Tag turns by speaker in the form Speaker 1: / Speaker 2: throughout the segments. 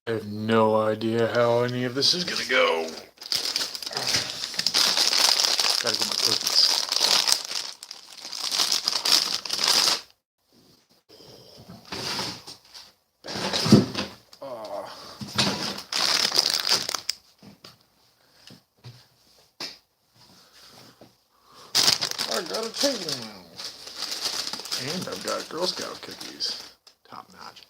Speaker 1: I have no idea how any of this is gonna go. Gotta get my cookies. I got a table now. And I've got Girl Scout cookies. Top notch.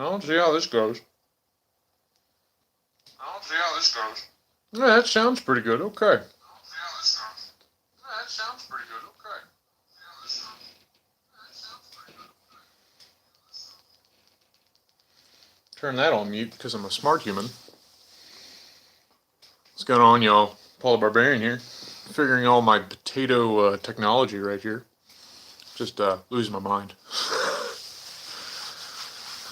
Speaker 1: I'll see how this goes. Yeah, that sounds pretty good. Okay. Turn that on mute because I'm a smart human. What's going on, y'all? Paul the Barbarian here. Figuring all my potato technology right here. Just losing my mind.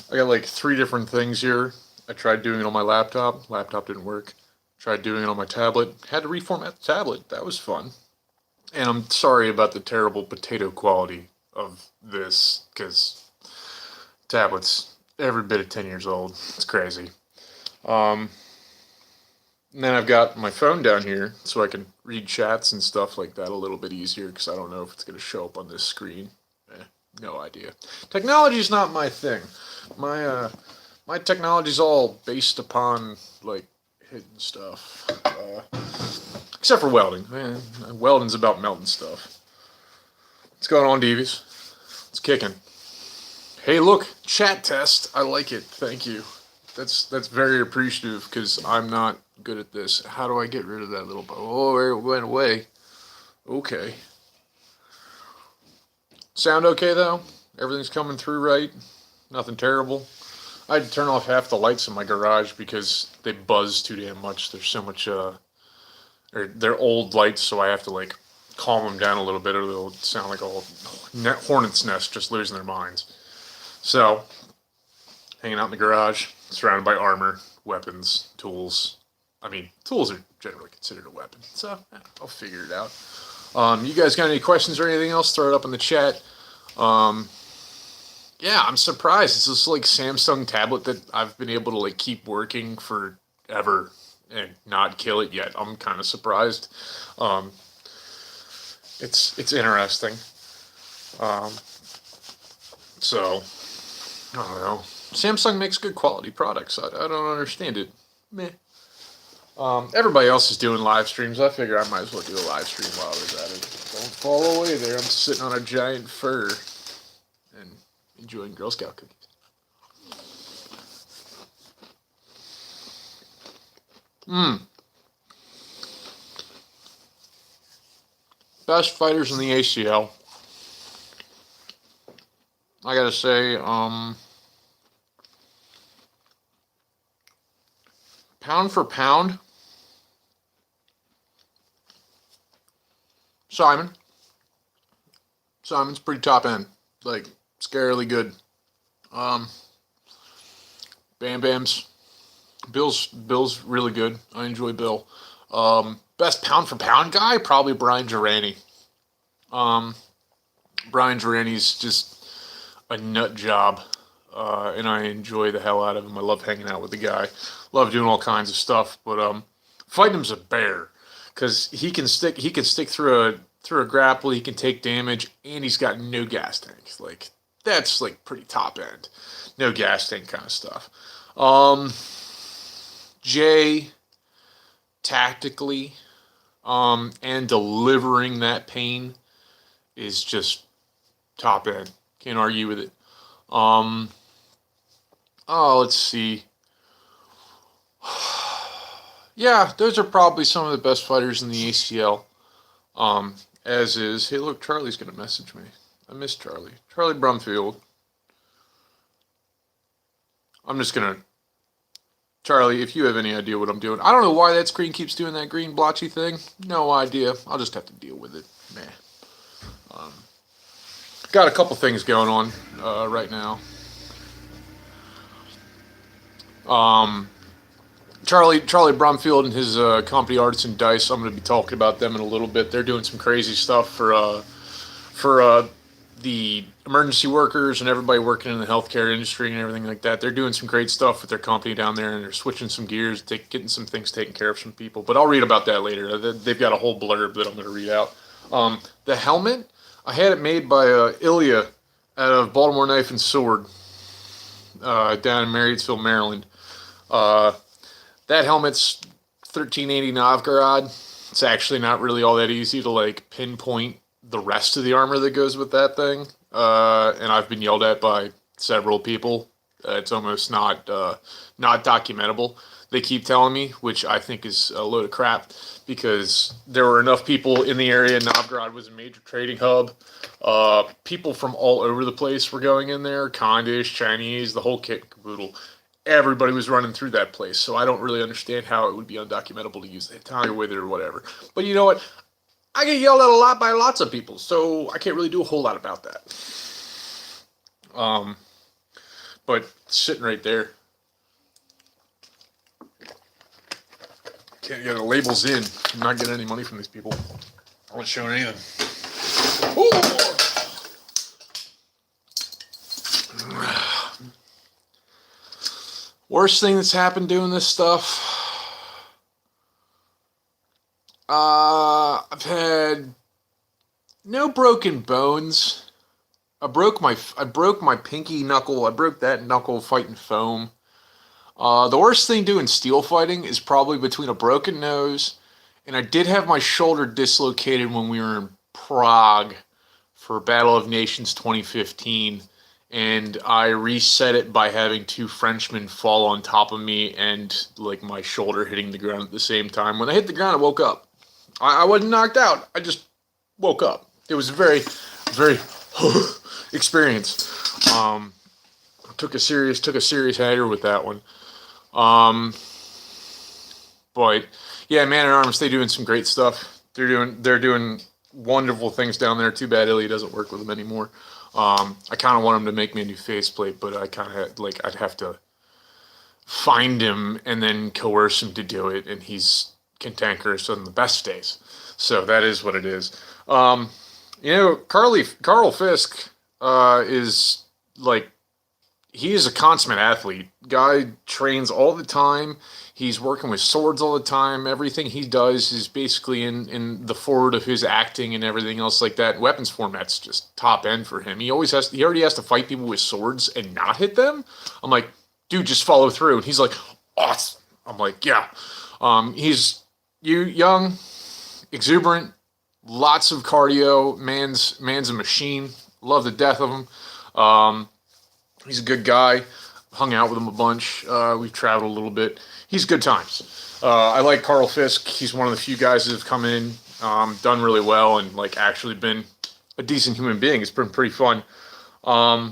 Speaker 1: I got like 3 different things here. I tried doing it on my laptop. Laptop didn't work. Tried doing it on my tablet. Had to reformat the tablet. That was fun. And I'm sorry about the terrible potato quality of this, because tablet's every bit of 10 years old. It's crazy. And then I've got my phone down here so I can read chats and stuff like that a little bit easier, because I don't know if it's going to show up on this screen. No idea. Technology's not my thing. My technology's all based upon like hidden stuff. Except for welding. Welding's about melting stuff. What's going on, Devies? It's kicking. Hey, look, chat test. I like it. Thank you. That's very appreciative, because I'm not good at this. How do I get rid of that little... Oh, it went away. Okay. Sound okay, though? Everything's coming through right? Nothing terrible? I had to turn off half the lights in my garage because they buzz too damn much. There's so much, or they're old lights, so I have to, like, calm them down a little bit, or they'll sound like a hornet's nest just losing their minds. So, hanging out in the garage, surrounded by armor, weapons, tools. I mean, tools are generally considered a weapon, so I'll figure it out. You guys got any questions or anything else? Throw it up in the chat. Yeah, I'm surprised. It's this like Samsung tablet that I've been able to like keep working forever and not kill it yet. I'm kind of surprised. It's interesting. So I don't know. Samsung makes good quality products. I don't understand it. Meh. Everybody else is doing live streams. I figure I might as well do a live stream while I was at it. Don't fall away there. I'm sitting on a giant fur and enjoying Girl Scout cookies. Best fighters in the ACL. I gotta say, pound for pound, Simon's pretty top end, like scarily good. Bam Bam's, Bill's really good. I enjoy Bill. Best pound for pound guy, probably Brian Durrani. Brian Durrani's just a nut job, and I enjoy the hell out of him. I love hanging out with the guy. Love doing all kinds of stuff, but fighting him's a bear, because he can stick through a grapple. He can take damage, and he's got no gas tanks. Like, that's like pretty top end, no gas tank kind of stuff. Jay, tactically, and delivering that pain is just top end. Can't argue with it. Let's see. Yeah, those are probably some of the best fighters in the ACL. As is, hey look, Charlie's gonna message me. I miss Charlie. Charlie Brumfield. I'm just gonna... Charlie, if you have any idea what I'm doing. I don't know why that screen keeps doing that green blotchy thing. No idea. I'll just have to deal with it. Meh. got a couple things going on right now. Charlie Brumfield and his company Artisan Dice. I'm going to be talking about them in a little bit. They're doing some crazy stuff for the emergency workers and everybody working in the healthcare industry and everything like that. They're doing some great stuff with their company down there, and they're switching some gears, getting some things taken care of some people. But I'll read about that later. They've got a whole blurb that I'm going to read out. The helmet, I had it made by Ilya out of Baltimore Knife and Sword down in Marysville, Maryland. That helmet's $13.80 Novgorod. It's actually not really all that easy to like pinpoint the rest of the armor that goes with that thing. And I've been yelled at by several people. It's almost not documentable. They keep telling me, which I think is a load of crap, because there were enough people in the area. Novgorod was a major trading hub. People from all over the place were going in there. Condish, Chinese, the whole kit and caboodle. Everybody was running through that place, so I don't really understand how it would be undocumentable to use the Italian with it or whatever. But you know what? I get yelled at a lot by lots of people, so I can't really do a whole lot about that. But sitting right there. Can't get the labels in. I'm not getting any money from these people. I wasn't showing anything. Ooh! Worst thing that's happened doing this stuff. I've had no broken bones. I broke my pinky knuckle. I broke that knuckle fighting foam. The worst thing doing steel fighting is probably between a broken nose, and I did have my shoulder dislocated when we were in Prague for Battle of Nations 2015. And I reset it by having two Frenchmen fall on top of me and like my shoulder hitting the ground at the same time. When I hit the ground, I woke up. I wasn't knocked out. I just woke up. It was a very, very experience. Took a serious hanger with that one. But yeah, Man at Arms, they're doing some great stuff. They're doing wonderful things down there. Too bad Illy doesn't work with them anymore. I kind of want him to make me a new faceplate, but I kind of like I'd have to find him and then coerce him to do it, and he's cantankerous on the best days. So that is what it is. Carl Fisk is like, he is a consummate athlete. Guy trains all the time. He's working with swords all the time. Everything he does is basically in the forward of his acting and everything else like that. Weapons format's just top end for him. He already has to fight people with swords and not hit them. I'm like, dude, just follow through. And he's like, awesome. I'm like, yeah. He's young, exuberant, lots of cardio. Man's a machine. Love the death of him. He's a good guy. Hung out with him a bunch. We've traveled a little bit. He's good times. I like Carl Fisk. He's one of the few guys that have come in, done really well, and like actually been a decent human being. It's been pretty fun. I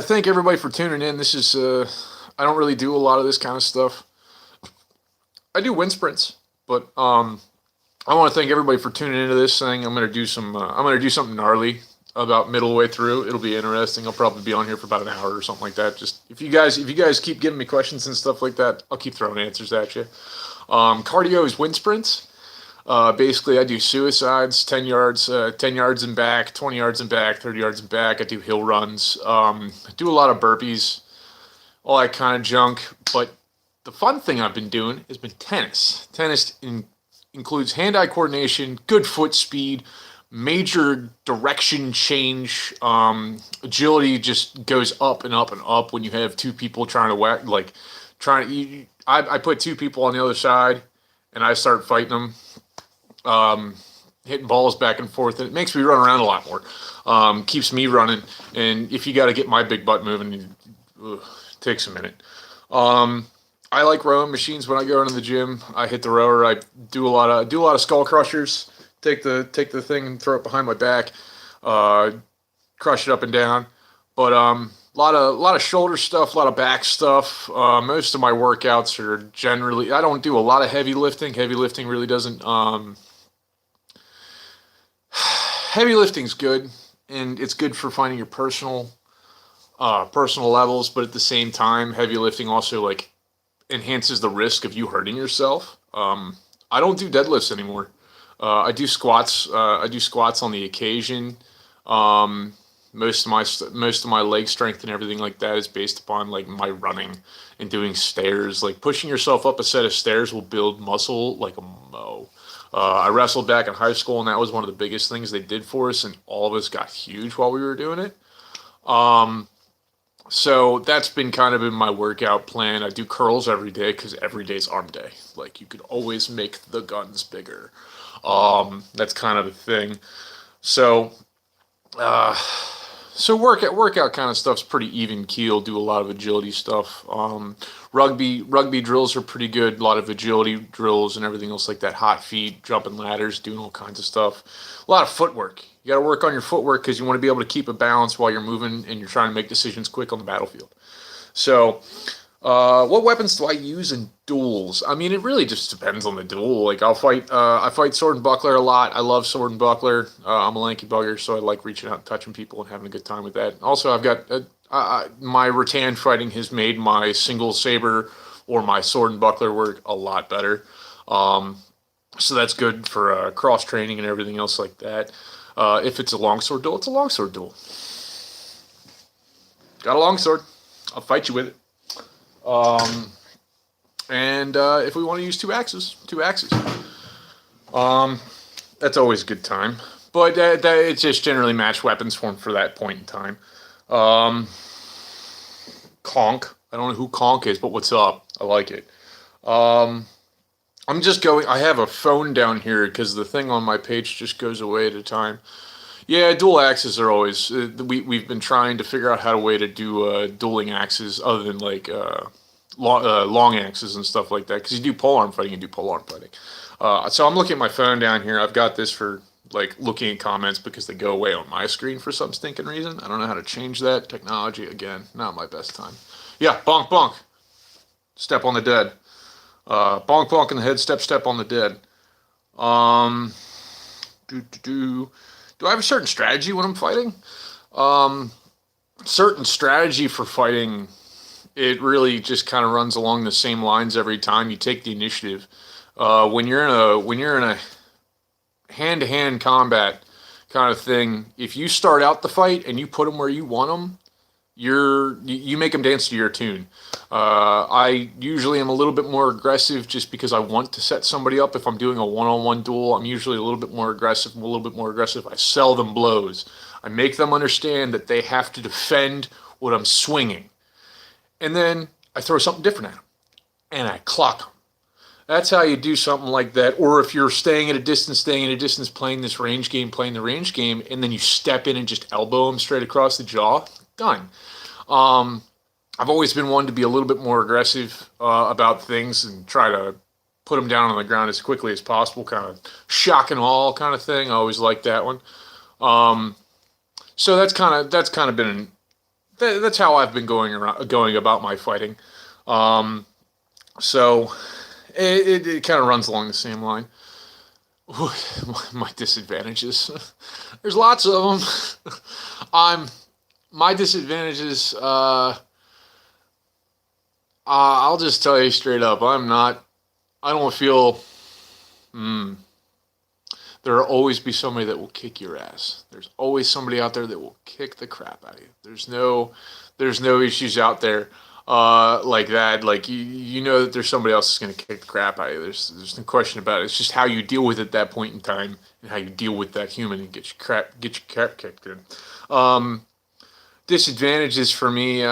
Speaker 1: thank everybody for tuning in. This is I don't really do a lot of this kind of stuff. I do wind sprints, but I want to thank everybody for tuning into this thing. I'm gonna do something gnarly about middle way through. It'll be interesting. I'll probably be on here for about an hour or something like that. Just if you guys keep giving me questions and stuff like that, I'll keep throwing answers at you. Cardio is wind sprints. Basically, I do suicides, 10 yards and back, 20 yards and back, 30 yards and back. I do hill runs. I do a lot of burpees, all that kind of junk. But the fun thing I've been doing has been tennis. Tennis includes hand-eye coordination, good foot speed, major direction change. Agility just goes up and up and up when you have two people trying to whack. I put two people on the other side, and I start fighting them. Hitting balls back and forth, and it makes me run around a lot more. Keeps me running, and if you got to get my big butt moving, it takes a minute. I like rowing machines when I go into the gym. I hit the rower. I do a lot of skull crushers. Take the thing and throw it behind my back. Crush it up and down. But a lot of shoulder stuff, a lot of back stuff. Most of my workouts are generally, I don't do a lot of heavy lifting. Heavy lifting really doesn't. Heavy lifting's good, and it's good for finding your personal levels, but at the same time, heavy lifting also like enhances the risk of you hurting yourself. I don't do deadlifts anymore. I do squats. I do squats on the occasion. Um, most of my leg strength and everything like that is based upon like my running and doing stairs. Like pushing yourself up a set of stairs will build muscle like a mo. I wrestled back in high school, and that was one of the biggest things they did for us, and all of us got huge while we were doing it. Um, so that's been kind of in my workout plan. I do curls every day because every day's arm day. Like you could always make the guns bigger. That's kind of the thing. So, uh, so workout kind of stuff's pretty even keel. Do a lot of agility stuff. Rugby drills are pretty good. A lot of agility drills and everything else like that. Hot feet, jumping ladders, doing all kinds of stuff. A lot of footwork. You got to work on your footwork because you want to be able to keep a balance while you're moving and you're trying to make decisions quick on the battlefield. So, what weapons do I use in duels? I mean, it really just depends on the duel. Like, I fight sword and buckler a lot. I love sword and buckler. I'm a lanky bugger, so I like reaching out and touching people and having a good time with that. Also, I've got my rattan fighting has made my single saber or my sword and buckler work a lot better. Um, so that's good for cross training and everything else like that. If it's a longsword duel, it's a longsword duel. Got a longsword. I'll fight you with it. Um, and if we want to use two axes, two axes. That's always a good time. But it's just generally match weapons form for that point in time. Um, Conk. I don't know who Conk is, but what's up? I like it. Um, I'm just going. I have a phone down here because the thing on my page just goes away at a time. Yeah, dual axes are always. We've been trying to figure out how to way to do dueling axes other than like long axes and stuff like that. Because you do polearm fighting, you do polearm fighting. So I'm looking at my phone down here. I've got this for like looking at comments because they go away on my screen for some stinking reason. I don't know how to change that. Technology again, not my best time. Yeah, bonk bonk. Step on the dead. Bonk bonk in the head. Step step on the dead. Um, do do do. Do I have a certain strategy when I'm fighting? Um, Certain strategy for fighting. It really just kind of runs along the same lines every time. You take the initiative. When you're in a hand-to-hand combat kind of thing, if you start out the fight and you put them where you want them, you make them dance to your tune. I usually am a little bit more aggressive just because I want to set somebody up. If I'm doing a one-on-one duel, I'm usually a little bit more aggressive. I'm a little bit more aggressive. I sell them blows. I make them understand that they have to defend what I'm swinging. And then I throw something different at them. And I clock them. That's how you do something like that. Or if you're staying at a distance, playing this range game, playing the range game, and then you step in and just elbow them straight across the jaw, done. Um, I've always been one to be a little bit more aggressive about things and try to put them down on the ground as quickly as possible, kind of shock and awe kind of thing. I always like that one. Um, so that's how I've been going about my fighting. Um, so it kind of runs along the same line. Ooh, my disadvantages. There's lots of them. My disadvantages. I'll just tell you straight up. I don't feel. There'll always be somebody that will kick your ass. There's always somebody out there that will kick the crap out of you. There's no issues out there like that. Like you know that there's somebody else that's going to kick the crap out of you. There's no question about it. It's just how you deal with it at that point in time and how you deal with that human and get your crap kicked in. Disadvantages for me,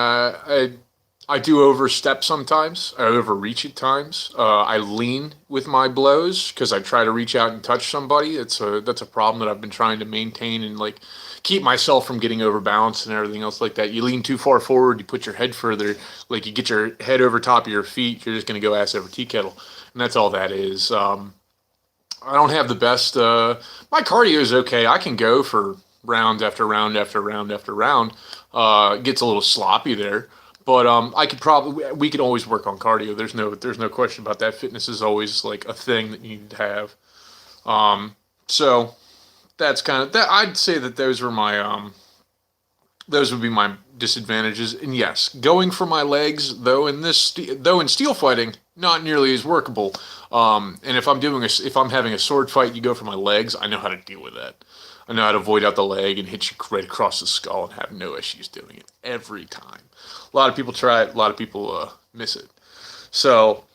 Speaker 1: I do overstep sometimes. I overreach at times. I lean with my blows because I try to reach out and touch somebody. That's a problem that I've been trying to maintain and like keep myself from getting overbalanced and everything else like that. You lean too far forward, you put your head further, like you get your head over top of your feet, you're just going to go ass over tea kettle, and that's all that is. I don't have the best. My cardio is okay. I can go for round after round after round after round. It gets a little sloppy there. But we could always work on cardio. There's no question about that. Fitness is always like a thing that you need to have. So that's kind of that. I'd say that those would be my disadvantages. And yes, going for my legs though in steel fighting, not nearly as workable. And if I'm having a sword fight, you go for my legs. I know how to deal with that. I know how to void out the leg and hit you right across the skull and have no issues doing it every time. A lot of people try it. A lot of people miss it. So,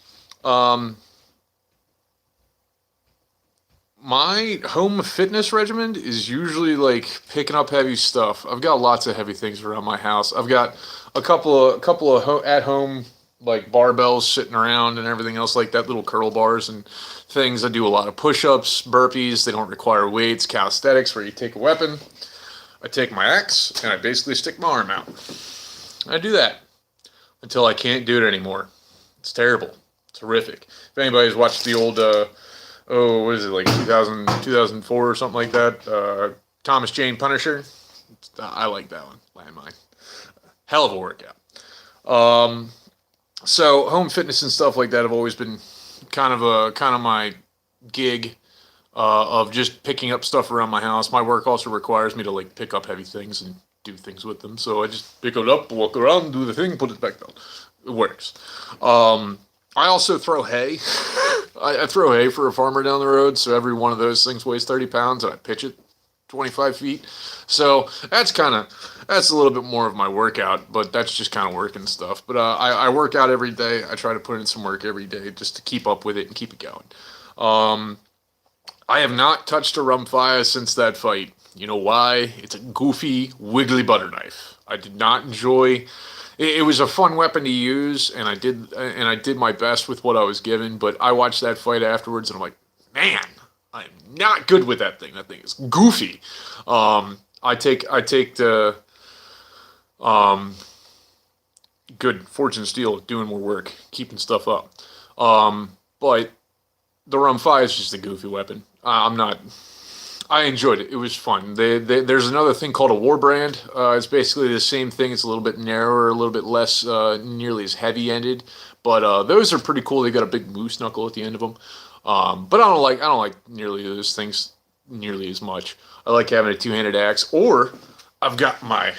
Speaker 1: my home fitness regimen is usually like picking up heavy stuff. I've got lots of heavy things around my house. I've got a couple of at home like barbells sitting around and everything else like that, little curl bars and things. I do a lot of push-ups, burpees. They don't require weights, calisthenics, where you take a weapon. I take my axe and I basically stick my arm out. I do that until I can't do it anymore. It's terrible. It's horrific. If anybody's watched the old what is it, like 2004 or something like that? Thomas Jane Punisher. I like that one. Landmine. Hell of a workout. So home fitness and stuff like that have always been kind of my gig of just picking up stuff around my house. My work also requires me to like pick up heavy things and do things with them. So I just pick it up, walk around, do the thing, put it back down. It works. I also throw hay. I throw hay for a farmer down the road, so every one of those things weighs 30 pounds, and I pitch it 25 feet. So that's a little bit more of my workout, but that's just kind of working stuff. But I work out every day. I try to put in some work every day just to keep up with it and keep it going. I have not touched a rumfire since that fight. You know why? It's a goofy, wiggly butter knife. I did not enjoy. It was a fun weapon to use, and I did my best with what I was given. But I watched that fight afterwards, and I'm like, man, I'm not good with that thing. That thing is goofy. I take the good Fortune Steel doing more work, keeping stuff up. But the Rum-Fi is just a goofy weapon. I enjoyed it. It was fun. There's another thing called a Warbrand. It's basically the same thing. It's a little bit narrower, a little bit less nearly as heavy-ended. But those are pretty cool. They got a big moose knuckle at the end of them. But I don't like nearly those things nearly as much. I like having a two-handed axe. Or I've got my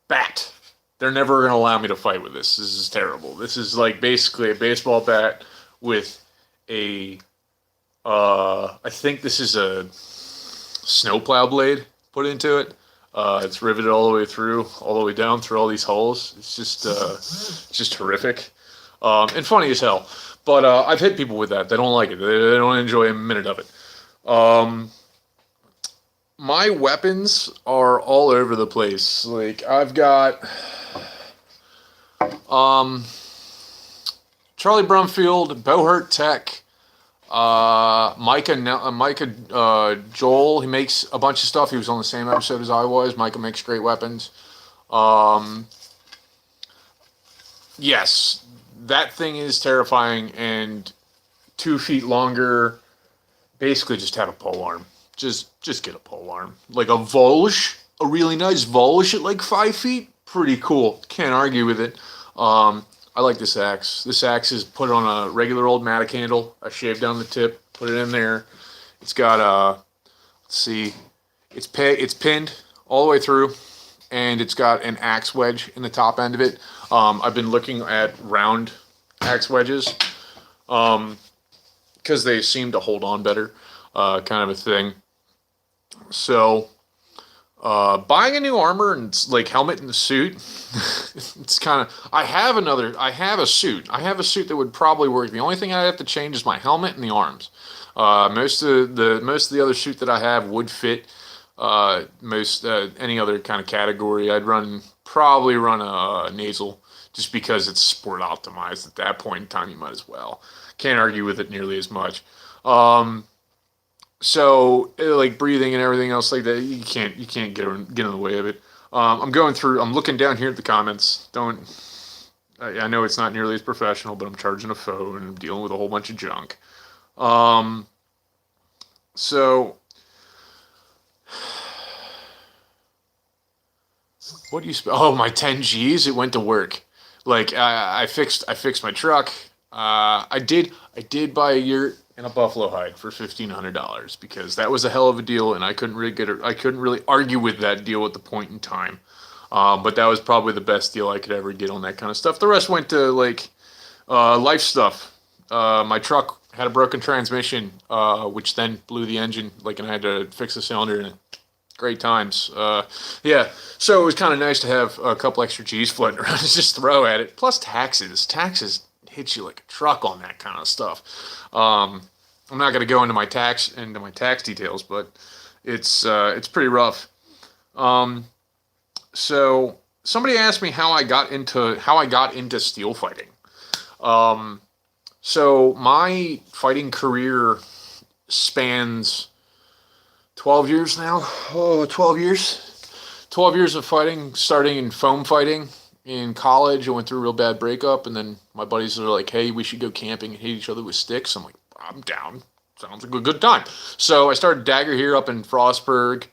Speaker 1: bat. They're never going to allow me to fight with this. This is terrible. This is like basically a baseball bat with a I think this is a snowplow blade put into it. It's riveted all the way through, all the way down through all these holes. It's just horrific, and funny as hell. But I've hit people with that. They don't like it. They don't enjoy a minute of it. My weapons are all over the place. Like I've got Charlie Brumfield, Bohurt Tech. Micah Joel, he makes a bunch of stuff. He was on the same episode as I was. Micah makes great weapons. Yes, that thing is terrifying and 2 feet longer. Basically, just have a pole arm. Just get a pole arm, like a Volge, a really nice Volge at like 5 feet. Pretty cool. Can't argue with it. I like this axe. This axe is put on a regular old mattock handle. I shaved down the tip, put it in there. It's got let's see, it's pinned all the way through, and it's got an axe wedge in the top end of it. I've been looking at round axe wedges because they seem to hold on better, kind of a thing. So buying a new armor and like helmet and suit, it's kind of. I have a suit. I have a suit that would probably work. The only thing I have to change is my helmet and the arms. Most of the other suit that I have would fit any other kind of category. I'd probably run a nasal just because it's sport optimized. At that point in time, you might as well. Can't argue with it nearly as much. So like breathing and everything else like that, you can't get in the way of it. I'm looking down here at the comments. I know it's not nearly as professional, but I'm charging a phone and I'm dealing with a whole bunch of junk. So what do you my 10 G's, it went to work. Like I fixed my truck. I did buy a yurt and a buffalo hide for $1,500 because that was a hell of a deal, and I couldn't really argue with that deal at the point in time. But that was probably the best deal I could ever get on that kind of stuff. The rest went to like life stuff. My truck had a broken transmission, which then blew the engine, like, and I had to fix the cylinder in it. Great times. Yeah, so it was kind of nice to have a couple extra G's floating around to just throw at it. Plus taxes. Taxes hit you like a truck on that kind of stuff. I'm not going to go into my tax details, but it's pretty rough. So somebody asked me how I got into steel fighting. So my fighting career spans 12 years now. Oh, 12 years. 12 years of fighting, starting in foam fighting. In college, I went through a real bad breakup, and then my buddies are like, hey, we should go camping and hit each other with sticks. I'm like, I'm down. Sounds like a good time. So I started Dagger here up in Frostburg.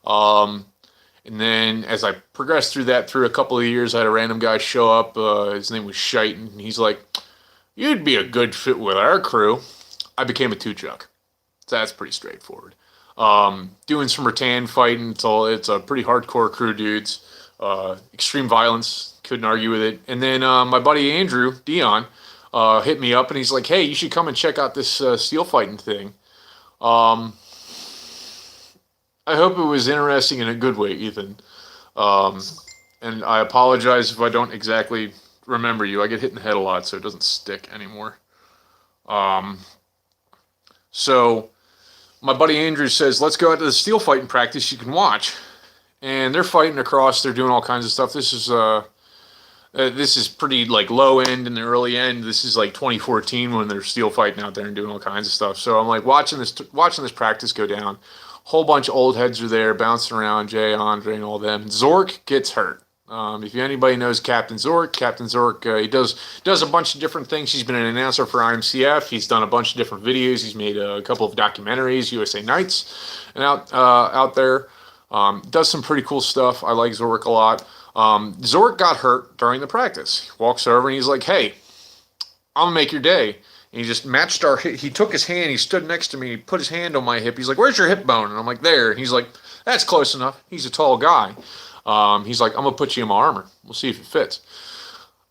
Speaker 1: And then as I progressed through a couple of years, I had a random guy show up. His name was Shite, and he's like, you'd be a good fit with our crew. I became a two-chuck. So that's pretty straightforward. Doing some rattan fighting. It's a pretty hardcore crew, dudes. Extreme violence. Couldn't argue with it. And then my buddy Andrew, Dion, hit me up and he's like, hey, you should come and check out this steel fighting thing. I hope it was interesting in a good way, Ethan. And I apologize if I don't exactly remember you. I get hit in the head a lot, so it doesn't stick anymore. So my buddy Andrew says, let's go out to the steel fighting practice you can watch. And they're fighting across, they're doing all kinds of stuff. This is pretty like low end and the early end. This is like 2014 when they're steel fighting out there and doing all kinds of stuff. So I'm like watching this practice go down. Whole bunch of old heads are there bouncing around, Jay, Andre, and all them. Zork gets hurt. If anybody knows Captain Zork, he does a bunch of different things. He's been an announcer for IMCF. He's done a bunch of different videos. He's made a couple of documentaries, USA Nights, and out there. Does some pretty cool stuff. I like Zork a lot. Zork got hurt during the practice. He walks over and he's like, hey, I'm going to make your day. And he just matched our hip. He took his hand, he stood next to me, he put his hand on my hip. He's like, where's your hip bone? And I'm like, there. And he's like, that's close enough. He's a tall guy. He's like, I'm going to put you in my armor. We'll see if it fits.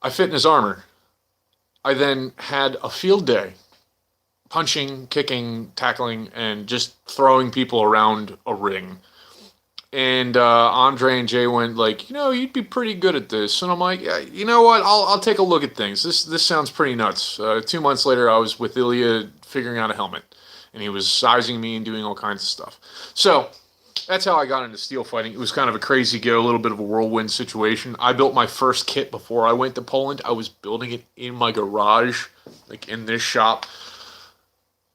Speaker 1: I fit in his armor. I then had a field day. Punching, kicking, tackling, and just throwing people around a ring. And Andre and Jay went like, you'd be pretty good at this. And I'm like, yeah, you know what? I'll take a look at things. This sounds pretty nuts. 2 months later, I was with Ilya figuring out a helmet. And he was sizing me and doing all kinds of stuff. So that's how I got into steel fighting. It was kind of a crazy go, a little bit of a whirlwind situation. I built my first kit before I went to Poland. I was building it in my garage, like in this shop,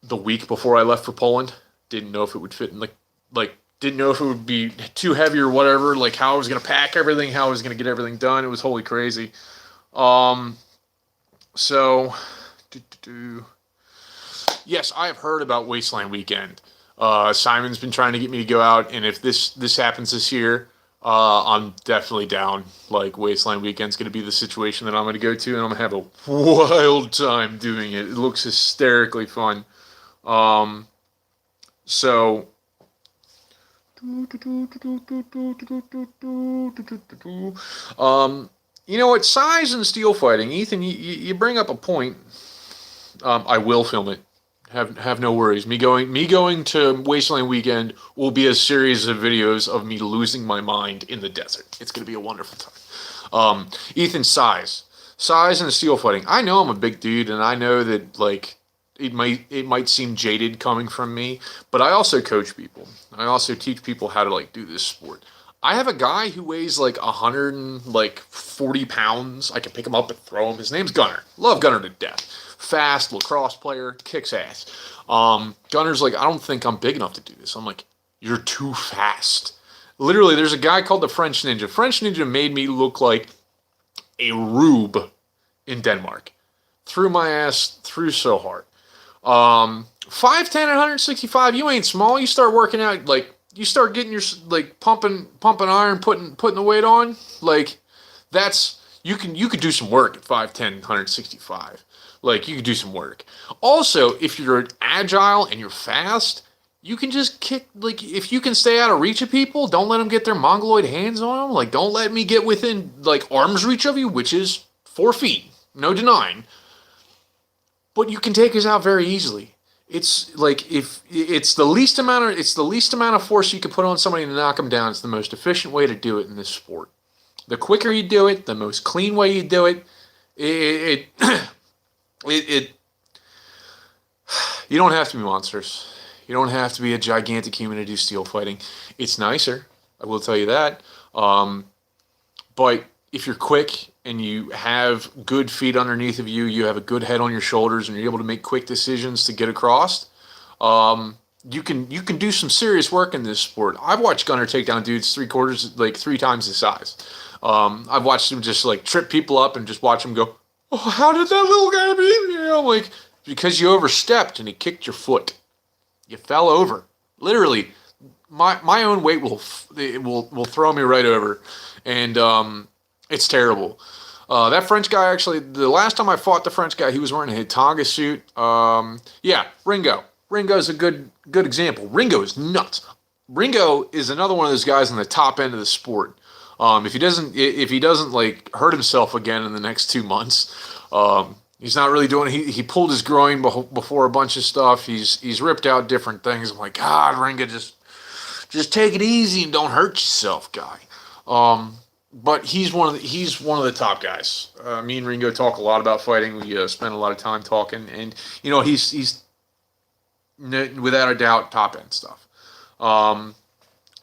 Speaker 1: the week before I left for Poland. Didn't know if it would fit in like didn't know if it would be too heavy or whatever, like how I was going to pack everything, how I was going to get everything done. It was wholly crazy. Yes, I have heard about Wasteland Weekend. Simon's been trying to get me to go out, and if this happens this year, I'm definitely down. Like, Wasteland Weekend's going to be the situation that I'm going to go to, and I'm going to have a wild time doing it. It looks hysterically fun. So... you know what? Size and steel fighting, Ethan. You bring up a point. I will film it. Have no worries. Me going to Wasteland Weekend will be a series of videos of me losing my mind in the desert. It's gonna be a wonderful time. Ethan, size and steel fighting. I know I'm a big dude, and I know that like. It might seem jaded coming from me, but I also coach people. I also teach people how to like do this sport. I have a guy who weighs like 140 pounds. I can pick him up and throw him. His name's Gunner. Love Gunner to death. Fast lacrosse player, kicks ass. Gunner's like, I don't think I'm big enough to do this. I'm like, you're too fast. Literally, there's a guy called the French Ninja. French Ninja made me look like a rube in Denmark. Threw my ass through so hard. 5'10" and 165, you ain't small. You start working out, like, you start getting your, like, pumping iron, putting the weight on, like, that's, you could do some work at 5'10", 165. Like, you can do some work. Also, if you're agile and you're fast, you can just kick, like, if you can stay out of reach of people, don't let them get their mongoloid hands on them. Like, don't let me get within, like, arm's reach of you, which is 4 feet. No denying. But you can take us out very easily. It's like, if it's the least amount of force you can put on somebody to knock them down. It's the most efficient way to do it in this sport. The quicker you do it, the most clean way you do it. It you don't have to be monsters. You don't have to be a gigantic human to do steel fighting. It's nicer, I will tell you that. But if you're quick and you have good feet underneath of you, you have a good head on your shoulders, and you're able to make quick decisions to get across, you can do some serious work in this sport. I've watched Gunner take down dudes 3 times his size. I've watched him just like trip people up and just watch him go, oh, how did that little guy beat me? You know, like, because you overstepped and he kicked your foot. You fell over. Literally, my own weight will throw me right over, and it's terrible. That French guy, actually, the last time I fought the French guy, he was wearing a Hitanga suit. Yeah, Ringo. Ringo's a good example. Ringo is nuts. Ringo is another one of those guys on the top end of the sport. If he doesn't like hurt himself again in the next 2 months, he's not really doing. He pulled his groin before a bunch of stuff. He's ripped out different things. I'm like, God, Ringo, just take it easy and don't hurt yourself, guy. But he's one of the top guys. Me and Ringo talk a lot about fighting. We spend a lot of time talking, and you know, he's without a doubt top end stuff.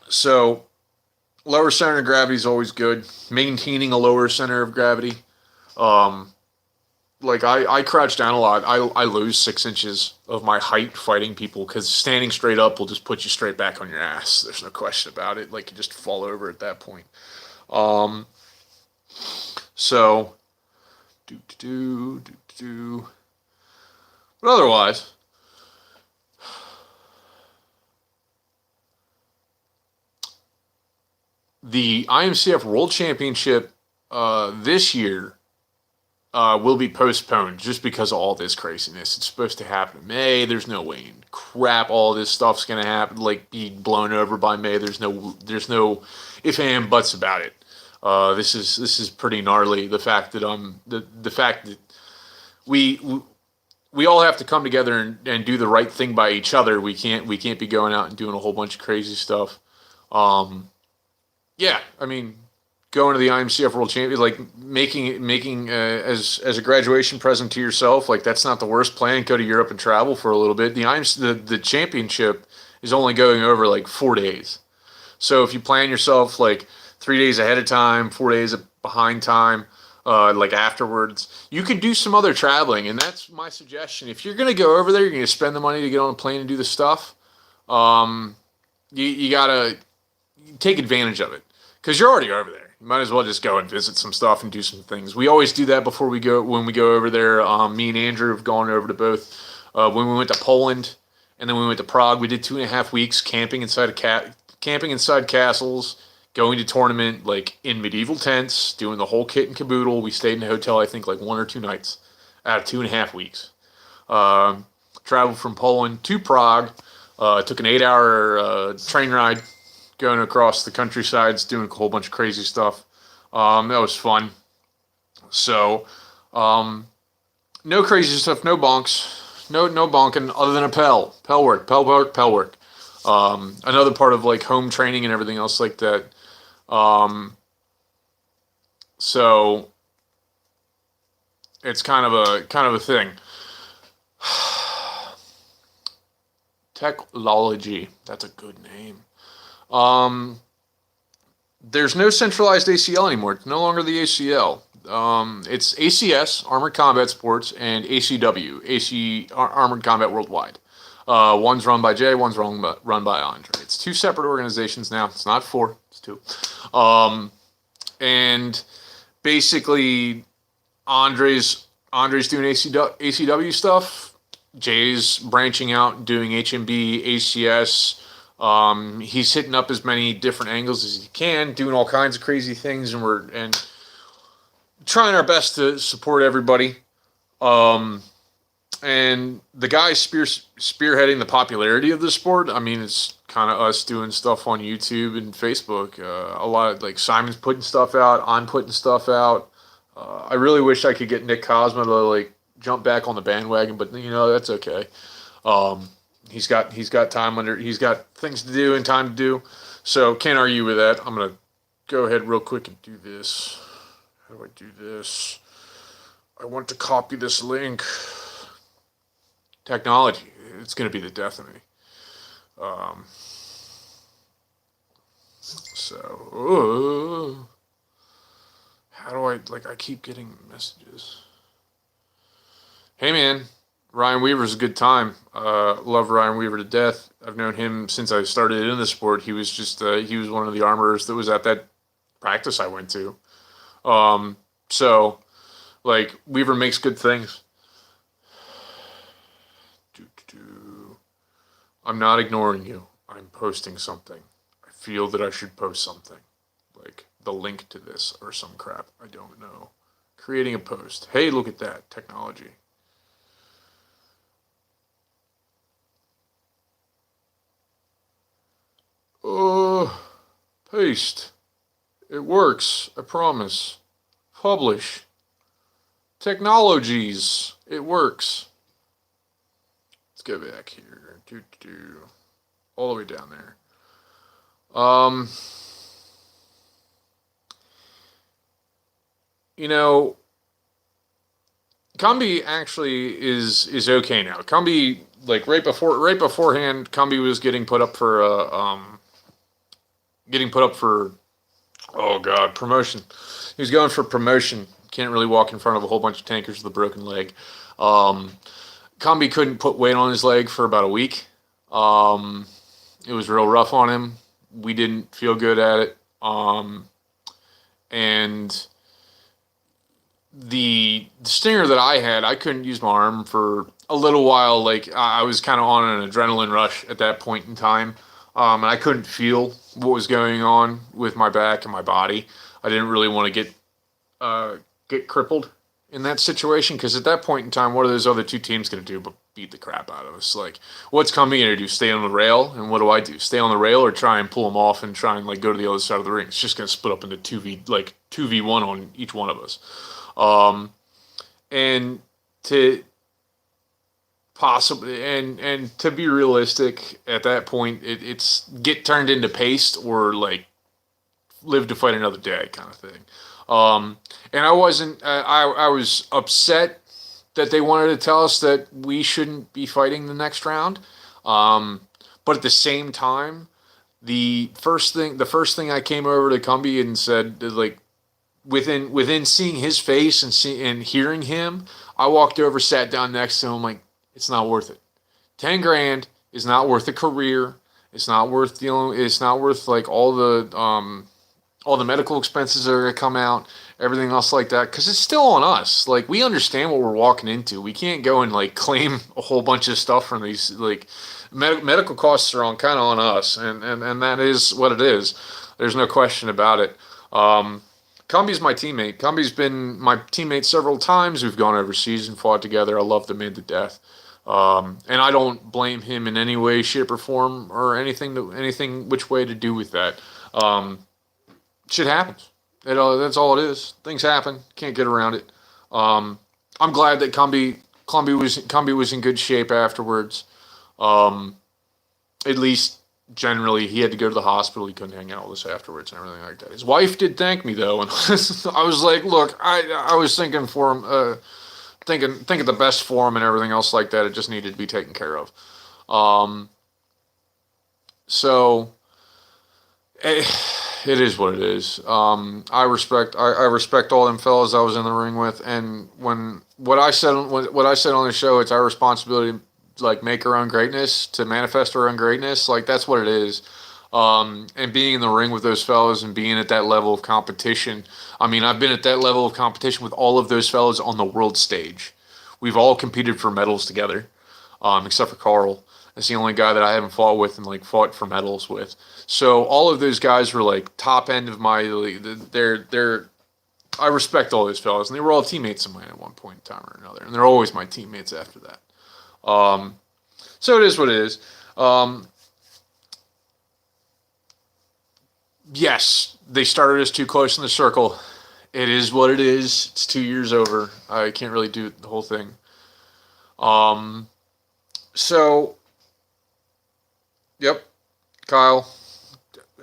Speaker 1: So lower center of gravity is always good. Maintaining a lower center of gravity. Like I crouch down a lot. I lose 6 inches of my height fighting people, because standing straight up will just put you straight back on your ass. There's no question about it. Like, you just fall over at that point. So, but otherwise, the IMCF World Championship this year will be postponed just because of all this craziness. It's supposed to happen in May. There's no way in crap all this stuff's gonna happen, like, be blown over by May. There's no if and buts about it. This is pretty gnarly. The fact that we all have to come together and do the right thing by each other. We can't be going out and doing a whole bunch of crazy stuff. Yeah, I mean, going to the IMCF World Champion, like making as a graduation present to yourself, like, that's not the worst plan. Go to Europe and travel for a little bit. The championship is only going over like 4 days. So if you plan yourself like 3 days ahead of time, 4 days behind time, like afterwards, you could do some other traveling. And that's my suggestion. If you're going to go over there, you're going to spend the money to get on a plane and do the stuff. You got to take advantage of it, because you're already over there. You might as well just go and visit some stuff and do some things. We always do that before we go. When we go over there, me and Andrew have gone over to both. When we went to Poland and then we went to Prague, we did 2.5 weeks camping inside castles, going to tournament like in medieval tents, doing the whole kit and caboodle. We stayed in a hotel, I think, like 1 or 2 nights out of 2.5 weeks. Traveled from Poland to Prague. Took an 8-hour train ride, going across the countrysides, doing a whole bunch of crazy stuff. That was fun. So, no crazy stuff, no bonks, no bonking, other than a pell work. Another part of like home training and everything else like that. So it's kind of a thing. Technology, that's a good name. There's no centralized ACL anymore. It's no longer the ACL. It's ACS, Armored Combat Sports, and ACW, Armored Combat Worldwide. One's run by Jay, one's run by Andre. It's 2 separate organizations now. It's not 4, it's 2. And basically, Andre's doing ACW stuff. Jay's branching out and doing HMB, ACS. He's hitting up as many different angles as he can, doing all kinds of crazy things, and we're trying our best to support everybody. And the guy spearheading the popularity of the sport, I mean, it's kind of us doing stuff on YouTube and Facebook. A lot of, like, Simon's putting stuff out, I'm putting stuff out. I really wish I could get Nick Cosmo to, like, jump back on the bandwagon, but that's okay. Um, he's got he's got things to do and time to do, so can't argue with that. I'm gonna go ahead real quick and do this. How do I do this? I want to copy this link. Technology, it's going to be the death of me. Um, how do I keep getting messages. Hey man, Ryan Weaver's a good time. Love Ryan Weaver to death. I've known him since I started in the sport. He was he was one of the armorers that was at that practice I went to. So, like, Weaver makes good things. I'm not ignoring you. I'm posting something. I feel that I should post something. Like the link to this or some crap. I don't know. Creating a post. Hey, look at that. Technology. Paste. It works. I promise. Publish. Technologies. It works. Let's go back here. All the way down there. Combi actually is okay now. Combi, like, right beforehand, Combi was getting put up for oh god, promotion. He was going for promotion. Can't really walk in front of a whole bunch of tankers with a broken leg. Combi couldn't put weight on his leg for about a week. It was real rough on him. We didn't feel good at it. And the stinger that I had, I couldn't use my arm for a little while. Like, I was kind of on an adrenaline rush at that point in time. And I couldn't feel what was going on with my back and my body. I didn't really want to get crippled in that situation, because at that point in time, what are those other two teams going to do but beat the crap out of us? Like, what's Combi going to do? Stay on the rail? And what do? Stay on the rail or try and pull them off and try and, like, go to the other side of the ring? It's just going to split up into 2v1 on each one of us. And to possibly, and to be realistic, at that point, it's get turned into paste or, like, live to fight another day kind of thing. And I wasn't, I was upset that they wanted to tell us that we shouldn't be fighting the next round. But at the same time, the first thing I came over to Combi and said, like, within seeing his face and hearing him, I walked over, sat down next to him, like, it's not worth it. 10 grand is not worth a career. It's not worth like all the medical expenses that are going to come out, everything else like that, because it's still on us. Like, we understand what we're walking into. We can't go and, like, claim a whole bunch of stuff from these, like, medical costs are kind of on us, and that is what it is. There's no question about it. Combi's my teammate. Combi's been my teammate several times. We've gone overseas and fought together. I love the man to death. And I don't blame him in any way, shape, or form, or anything which way to do with that. Shit happens. That's all it is. Things happen. Can't get around it. I'm glad that Combi was in good shape afterwards. At least generally, he had to go to the hospital. He couldn't hang out with us afterwards and everything like that. His wife did thank me though, and I was like, look, I was thinking for him, thinking the best for him and everything else like that. It just needed to be taken care of. So. It is what it is. I respect all them fellas I was in the ring with, and what I said on the show, it's our responsibility to, like, make our own greatness, to manifest our own greatness. Like, that's what it is. And being in the ring with those fellas and being at that level of competition. I mean, I've been at that level of competition with all of those fellas on the world stage. We've all competed for medals together, except for Carl. That's the only guy that I haven't fought with and, like, fought for medals with. So all of those guys were, like, top end of my league. I respect all those fellas, and they were all teammates of mine at one point in time or another, and they're always my teammates after that. So it is what it is. Yes, they started us too close in the circle. It is what it is. It's 2 years over. I can't really do the whole thing. So, yep, Kyle.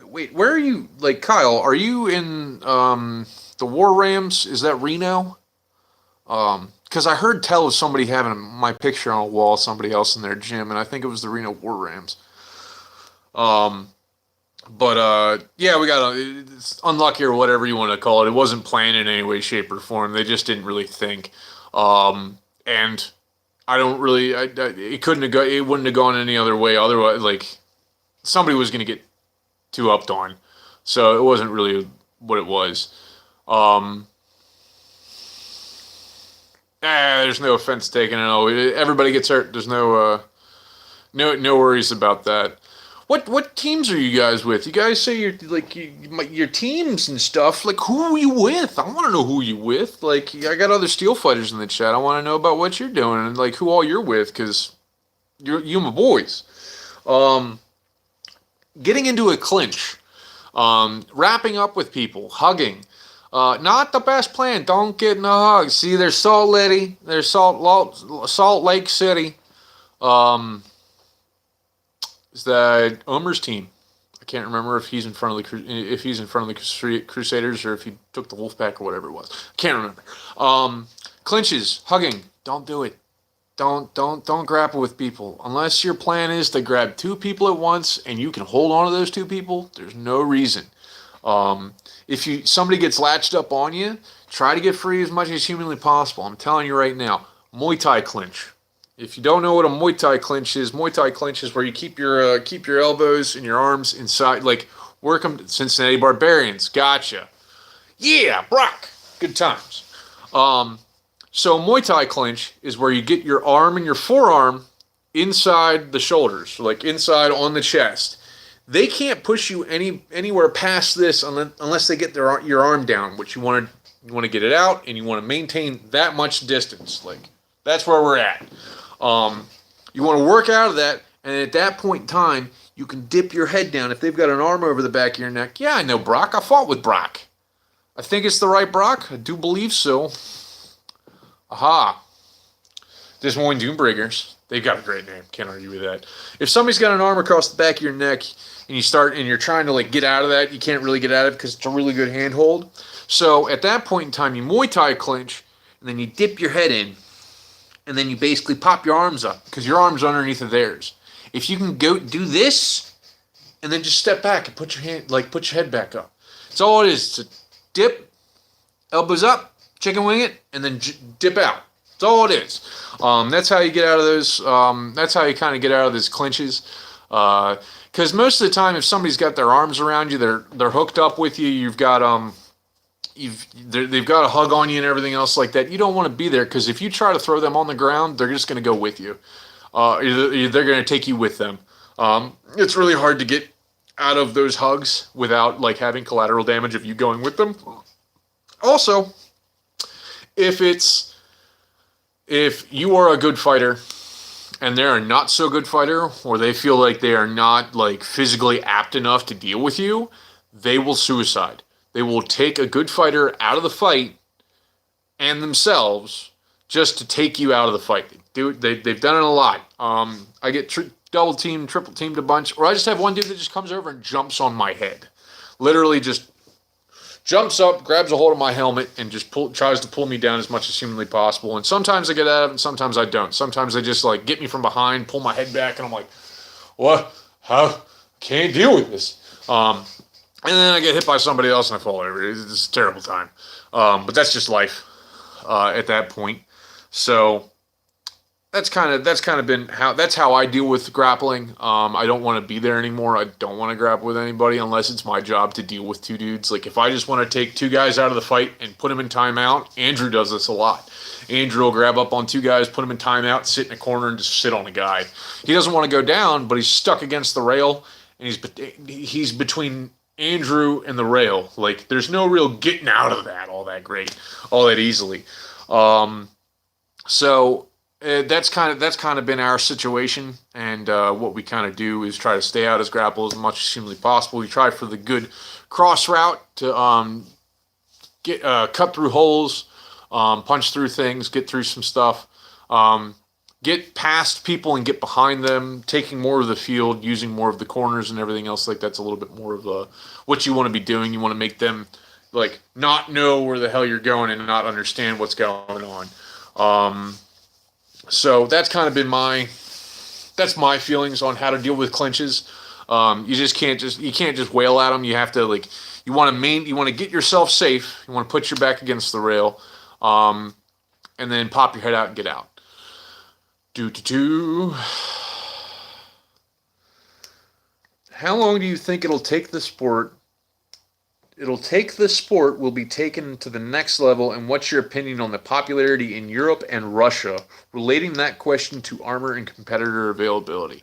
Speaker 1: Wait, where are you? Like, Kyle, are you in the War Rams? Is that Reno? Because I heard tell of somebody having my picture on a wall, somebody else in their gym, and I think it was the Reno War Rams. But yeah, we got it's unlucky or whatever you want to call it. It wasn't planned in any way, shape, or form. They just didn't really think. And I don't really, it couldn't have it wouldn't have gone any other way. Otherwise, like somebody was going to get too upped on, so it wasn't really what it was. Um, there's no offense taken at all. Everybody gets hurt. There's no worries about that. What teams are you guys with? You guys say you're like your teams and stuff. Like, who are you with? I want to know who you with. Like, I got other steel fighters in the chat. I want to know about what you're doing and like who all you're with, because you my boys. Um, Getting into a clinch, wrapping up with people, hugging. Not the best plan. Don't get in a hug. See, there's Salt Lake City. Um, is that Omer's team? I can't remember if he's in front of the Crusaders or if he took the Wolfpack or whatever it was. I can't remember. Clinches, hugging. Don't do it. Don't grapple with people unless your plan is to grab two people at once and you can hold on to those two people. There's no reason. If somebody gets latched up on you, try to get free as much as humanly possible. I'm telling you right now, Muay Thai clinch. If you don't know what a Muay Thai clinch is where you keep your elbows and your arms inside, like work them. Cincinnati Barbarians, gotcha. Yeah, Brock, good times. So Muay Thai clinch is where you get your arm and your forearm inside the shoulders, like inside on the chest. They can't push you anywhere past this unless they get your arm down, which you want to get it out and you want to maintain that much distance. Like that's where we're at. You want to work out of that, and at that point in time, you can dip your head down. If they've got an arm over the back of your neck, yeah, I know Brock. I fought with Brock. I think it's the right Brock. I do believe so. Aha. Des Moines Doombreakers. They've got a great name. Can't argue with that. If somebody's got an arm across the back of your neck and you're trying to like get out of that, you can't really get out of it because it's a really good handhold. So at that point in time, you Muay Thai clinch and then you dip your head in and then you basically pop your arms up because your arm's underneath of theirs. If you can go do this and then just step back and put your head back up. It's all it is. It's a dip, elbows up, chicken wing it, and then dip out. That's all it is. That's how you get out of those. That's how you kind of get out of those clinches. Because most of the time, if somebody's got their arms around you, they're hooked up with you. You've got they've got a hug on you and everything else like that. You don't want to be there because if you try to throw them on the ground, they're just going to go with you. They're going to take you with them. It's really hard to get out of those hugs without like having collateral damage of you going with them. Also, if you are a good fighter and they're a not so good fighter, or they feel like they are not like physically apt enough to deal with you, they will suicide. They will take a good fighter out of the fight and themselves just to take you out of the fight. They've done it a lot. I get double teamed, triple teamed a bunch, or I just have one dude that just comes over and jumps on my head. Literally just jumps up, grabs a hold of my helmet, and just tries to pull me down as much as humanly possible. And sometimes I get out of it, and sometimes I don't. Sometimes they just like get me from behind, pull my head back, and I'm like, what? How? Can't deal with this. And then I get hit by somebody else and I fall over. It's a terrible time. But that's just life at that point. So that's kind of been how I deal with grappling. I don't want to be there anymore. I don't want to grapple with anybody unless it's my job to deal with two dudes. Like if I just want to take two guys out of the fight and put them in timeout, Andrew does this a lot. Andrew will grab up on two guys, put them in timeout, sit in a corner, and just sit on a guy. He doesn't want to go down, but he's stuck against the rail, and he's between Andrew and the rail. Like there's no real getting out of that all that easily. So that's kind of been our situation, and what we kind of do is try to stay out as grapple as much as humanly possible. We try for the good cross route to get cut through holes, punch through things, get through some stuff, get past people and get behind them, taking more of the field, using more of the corners and everything else like that's a little bit more of what you want to be doing. You want to make them like not know where the hell you're going and not understand what's going on. So that's kind of been my feelings on how to deal with clinches. You can't just wail at them. You have to you want to get yourself safe. You want to put your back against the rail, and then pop your head out and get out. How long do you think it'll take the sport? Will be taken to the next level, and what's your opinion on the popularity in Europe and Russia? Relating that question to armor and competitor availability.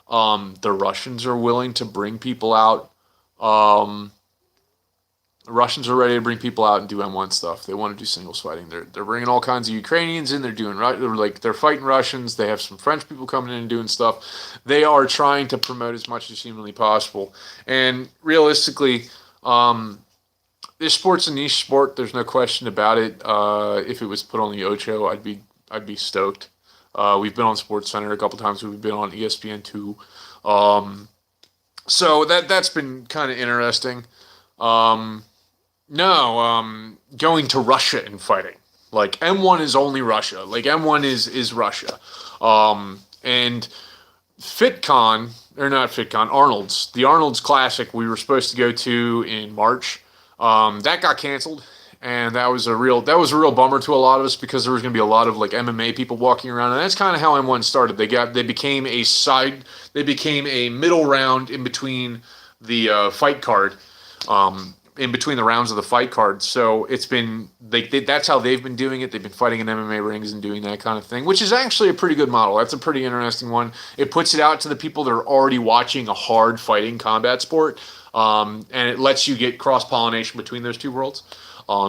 Speaker 1: The Russians are willing to bring people out. The Russians are ready to bring people out and do M1 stuff. They want to do singles fighting. They're bringing all kinds of Ukrainians in. They're fighting Russians. They have some French people coming in and doing stuff. They are trying to promote as much as humanly possible. And realistically, this sport's a niche sport. There's no question about it. If it was put on the Ocho, I'd be stoked. We've been on SportsCenter a couple times. We've been on ESPN2. So that's been kind of interesting. Going to Russia and fighting. Like, M1 is only Russia. Like, M1 is Russia. And Arnold's. The Arnold's Classic we were supposed to go to in March. That got canceled. And that was a real bummer to a lot of us because there was going to be a lot of like MMA people walking around, and that's kind of how M1 started. They became a middle round in between the fight card, in between the rounds of the fight card. So it's been that's how they've been doing it. They've been fighting in MMA rings and doing that kind of thing, which is actually a pretty good model. That's a pretty interesting one. It puts it out to the people that are already watching a hard fighting combat sport, and it lets you get cross pollination between those two worlds.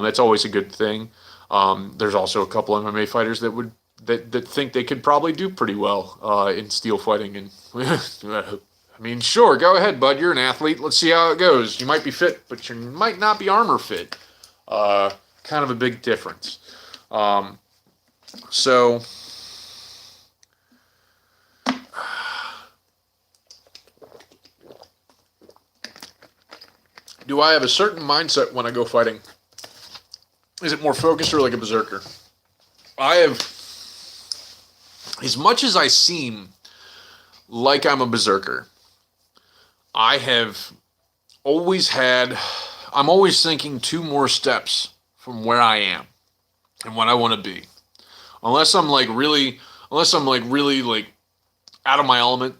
Speaker 1: That's always a good thing. There's also a couple MMA fighters that think they could probably do pretty well in steel fighting. And I mean, sure, go ahead, bud. You're an athlete. Let's see how it goes. You might be fit, but you might not be armor fit. Kind of a big difference. So do I have a certain mindset when I go fighting? Is it more focused or like a berserker? I have, as much as I seem like I'm a berserker, I'm always thinking 2 more steps from where I am and what I want to be. Unless I'm really out of my element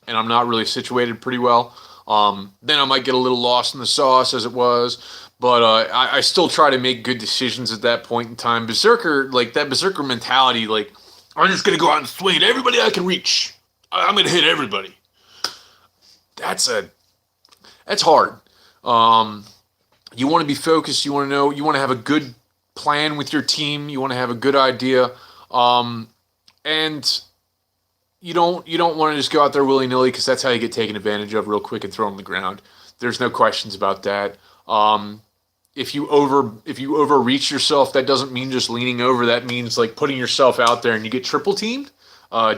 Speaker 1: and I'm not really situated pretty well, then I might get a little lost in the sauce as it was. But I still try to make good decisions at that point in time. That berserker mentality, like, I'm just going to go out and swing at everybody I can reach. I'm going to hit everybody. That's hard. You want to be focused. You want to know. You want to have a good plan with your team. You want to have a good idea. And you don't want to just go out there willy-nilly, because that's how you get taken advantage of real quick and thrown on the ground. There's no questions about that. If you overreach yourself, that doesn't mean just leaning over. That means like putting yourself out there and you get triple teamed.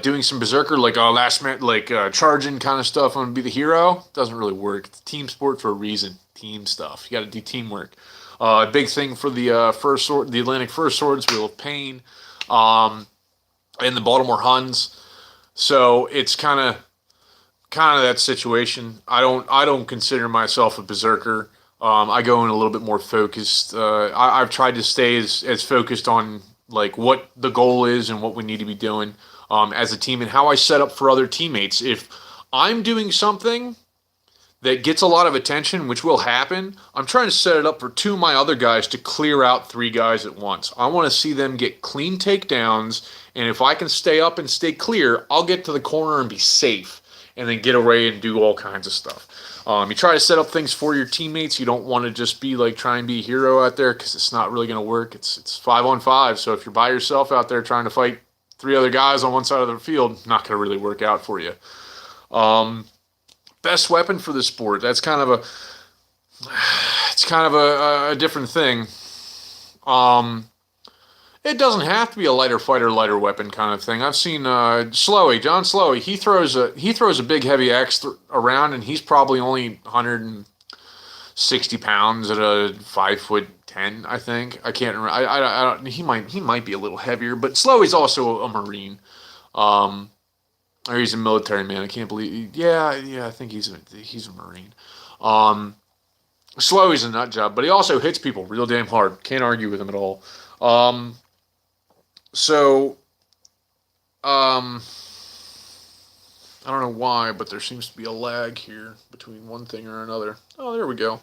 Speaker 1: Doing some berserker last minute charging kind of stuff. I'm gonna be the hero. Doesn't really work. It's a team sport for a reason. Team stuff. You got to do teamwork. Big thing for the Atlantic Fur Swords, Wheel of Pain, and the Baltimore Huns. So it's kind of that situation. I don't consider myself a berserker. I go in a little bit more focused. I've tried to stay as focused on like what the goal is and what we need to be doing as a team and how I set up for other teammates. If I'm doing something that gets a lot of attention, which will happen, I'm trying to set it up for 2 of my other guys to clear out 3 guys at once. I want to see them get clean takedowns, and if I can stay up and stay clear, I'll get to the corner and be safe, and then get away and do all kinds of stuff. You try to set up things for your teammates. You don't want to just be like try and be a hero out there, because it's not really going to work. It's 5-on-5. So if you're by yourself out there trying to fight three other guys on one side of the field, not going to really work out for you. Best weapon for the sport. That's kind of a different thing. It doesn't have to be a lighter fighter, lighter weapon kind of thing. I've seen John Slowey. He throws a big heavy axe around, and he's probably only 160 pounds at a 5'10", I think. I can't remember. I don't. He might be a little heavier, but Slowey's also a Marine. Or he's a military man. I can't believe. Yeah. I think he's a Marine. Slowey's a nut job, but he also hits people real damn hard. Can't argue with him at all. I don't know why, but there seems to be a lag here between one thing or another. Oh, there we go.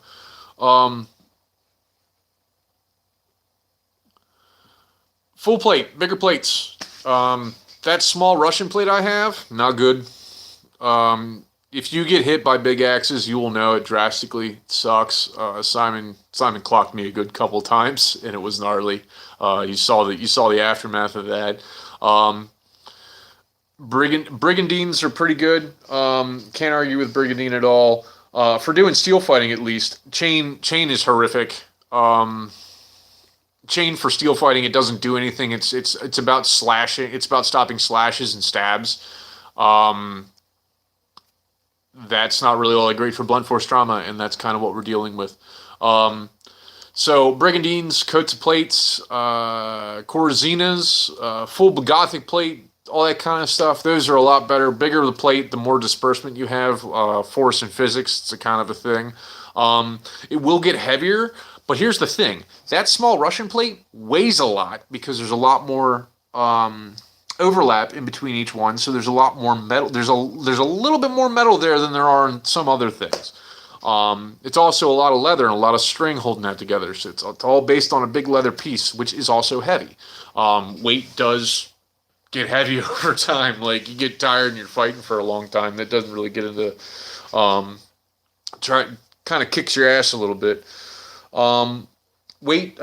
Speaker 1: Full plate, bigger plates. That small Russian plate I have, not good. If you get hit by big axes, you will know it drastically sucks. Simon clocked me a good couple times, and it was gnarly. You saw the aftermath of that. Brigandines are pretty good. Can't argue with Brigandine at all. For doing steel fighting, at least, chain is horrific. Chain for steel fighting, it doesn't do anything. It's about slashing. It's about stopping slashes and stabs. That's not really all that great for blunt force trauma, and that's kind of what we're dealing with. So brigandines, coats of plates, Corzinas, full Gothic plate, all that kind of stuff. Those are a lot better. Bigger the plate, the more disbursement you have. Force and physics, it's a kind of a thing. It will get heavier, but here's the thing. That small Russian plate weighs a lot because there's a lot more overlap in between each one, so there's a lot more metal. There's a little bit more metal there than there are in some other things. It's also a lot of leather and a lot of string holding that together, so it's all based on a big leather piece, which is also heavy. Weight does get heavy over time. Like, you get tired and you're fighting for a long time. That doesn't really get into kind of kicks your ass a little bit. Weight,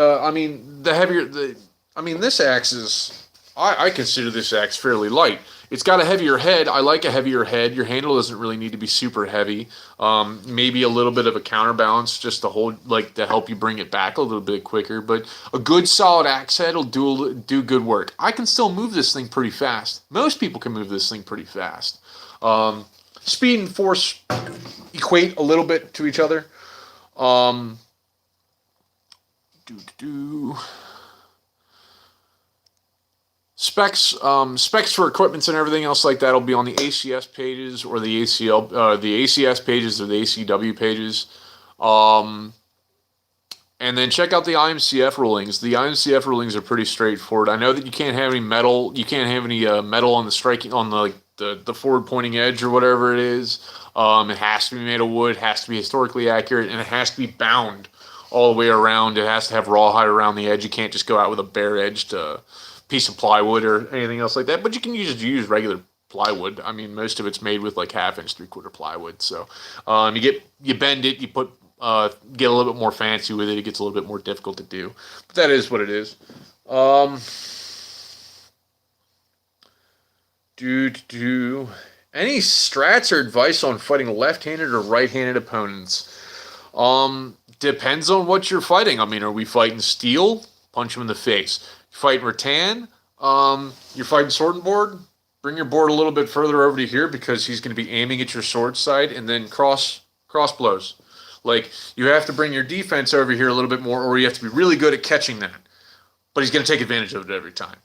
Speaker 1: this axe is, I consider this axe fairly light. It's got a heavier head. I like a heavier head. Your handle doesn't really need to be super heavy. Maybe a little bit of a counterbalance just to help you bring it back a little bit quicker. But a good solid axe head will do good work. I can still move this thing pretty fast. Most people can move this thing pretty fast. Speed and force equate a little bit to each other. Specs for equipments and everything else like that will be on the ACS pages or the ACS pages or the ACW pages. And then check out the IMCF rulings. The IMCF rulings are pretty straightforward. I know that you can't have any metal. You can't have any metal on the striking on the forward pointing edge or whatever it is. It has to be made of wood. It has to be historically accurate, and it has to be bound all the way around. It has to have rawhide around the edge. You can't just go out with a bare edged piece of plywood or anything else like that. But you can use regular plywood. I mean, most of it's made with like 1/2 inch, 3/4 plywood. So you bend it, you get a little bit more fancy with it. It gets a little bit more difficult to do. But that is what it is. Any strats or advice on fighting left-handed or right-handed opponents? Depends on what you're fighting. I mean, are we fighting steel? Punch him in the face. You're fighting rattan? You're fighting sword and board? Bring your board a little bit further over to here because he's going to be aiming at your sword side, and then cross blows. Like, you have to bring your defense over here a little bit more, or you have to be really good at catching that. But he's going to take advantage of it every time.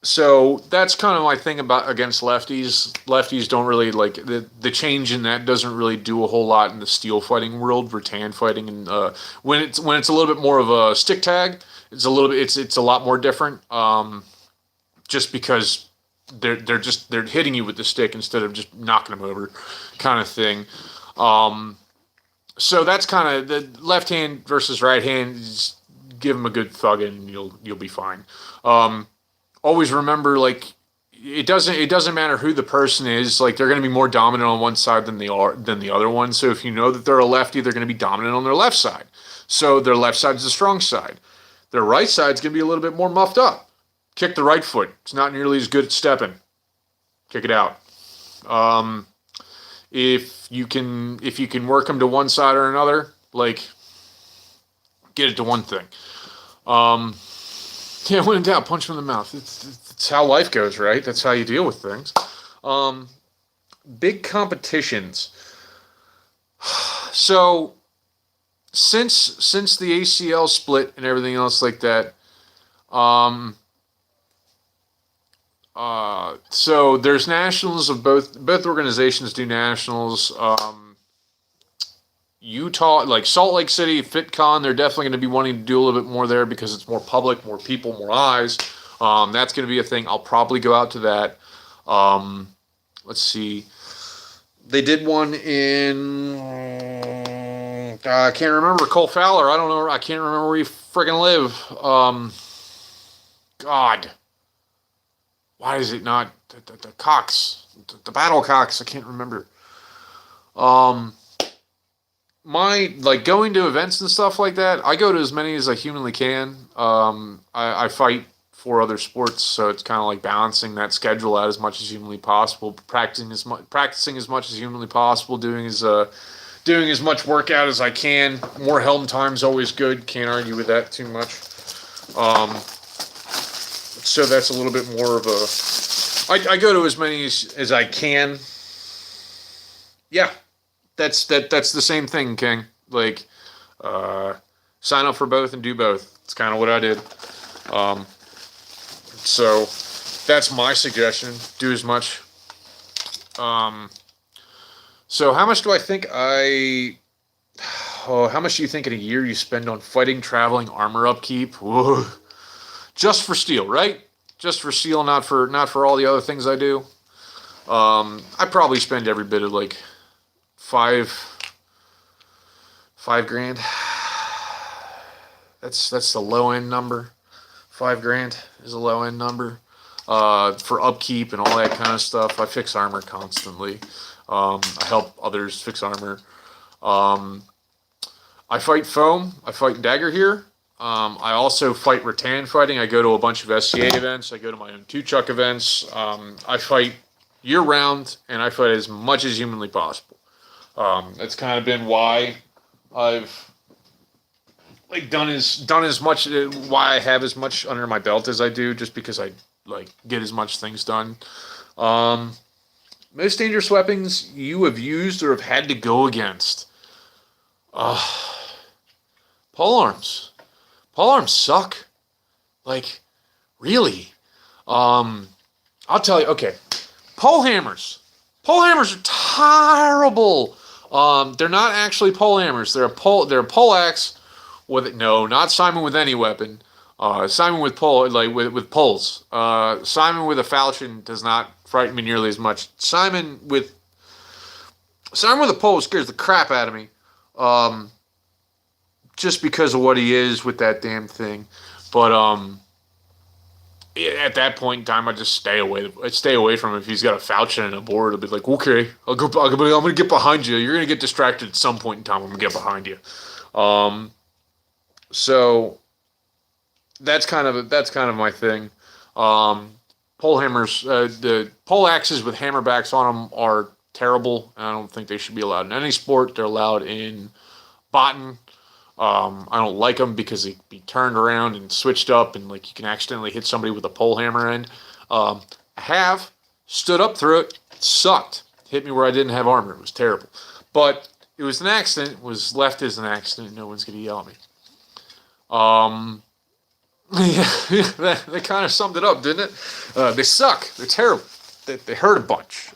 Speaker 1: So that's kind of my thing against lefties. Lefties don't really like the change in that doesn't really do a whole lot in the steel fighting world, rattan fighting, and when it's a little bit more of a stick tag, it's a lot more different. Just because they're hitting you with the stick instead of just knocking them over, kind of thing. So that's kind of the left hand versus right hand. Just give them a good thug and you'll be fine. Always remember, like, it doesn't matter who the person is. Like, they're going to be more dominant on one side than the other one. So if you know that they're a lefty, they're going to be dominant on their left side. So their left side is the strong side. Their right side is going to be a little bit more muffed up. Kick the right foot. It's not nearly as good at stepping. Kick it out. If you can work them to one side or another, like, get it to one thing. Yeah, when in doubt, punch him in the mouth. It's how life goes, right? That's how you deal with things. Big competitions. So, since the ACL split and everything else like that, so there's nationals of both organizations do nationals. Utah, like Salt Lake City, FitCon, they're definitely going to be wanting to do a little bit more there because it's more public, more people, more eyes. That's going to be a thing. I'll probably go out to that. Let's see. They did one in, I can't remember, Cole Fowler. I don't know. I can't remember where you friggin' live. God. Why is it not the Cox? The Battle Cox. I can't remember. My, like, going to events and stuff like that, I go to as many as I humanly can. I fight for other sports, so it's kind of like balancing that schedule out as much as humanly possible, practicing as much as humanly possible, doing as much workout as I can. More helm time's always good. Can't argue with that too much. So that's a little bit more of a. I go to as many as I can. Yeah. That's the same thing, King. Like, sign up for both and do both. It's kind of what I did. So that's my suggestion. Do as much. So how much do I think how much do you think in a year you spend on fighting, traveling, armor upkeep? Whoa. Just for steel, right? Just for steel, not for all the other things I do. I probably spend every bit of like $5 grand. That's the low end number. $5 grand is a low end number. For upkeep and all that kind of stuff. I fix armor constantly. I help others fix armor. I fight foam. I fight dagger here. I also fight rattan fighting. I go to a bunch of SCA events. I go to my own two-chuck events. I fight year-round, and I fight as much as humanly possible. That's kind of been why I've like done as much, why I have as much under my belt as I do, just because I like get as much things done. Most dangerous weapons you have used or have had to go against. Polearms. Polearms suck. Like, really. I'll tell you. Okay, pole hammers. Pole hammers are terrible. They're not actually pole hammers. They're a pole axe with not Simon with any weapon. Simon with pole, like with poles. Simon with a falchion does not frighten me nearly as much. Simon with a pole scares the crap out of me. Just because of what he is with that damn thing. But at that point in time, I just stay away. I'd stay away from him. If he's got a falchion and a board, I'll be like, okay, I'm gonna get behind you. You're gonna get distracted at some point in time. I'm gonna get behind you. So that's kind of my thing. Pole hammers, the pole axes with hammerbacks on them are terrible, and I don't think they should be allowed in any sport. They're allowed in bottom. I don't like them because they can be turned around and switched up, and like you can accidentally hit somebody with a pole hammer end. I have stood up through it. It sucked. Hit me where I didn't have armor. It was terrible. But it was an accident. It was left as an accident. No one's going to yell at me. Yeah, that kind of summed it up, didn't it? They suck. They're terrible. They hurt a bunch.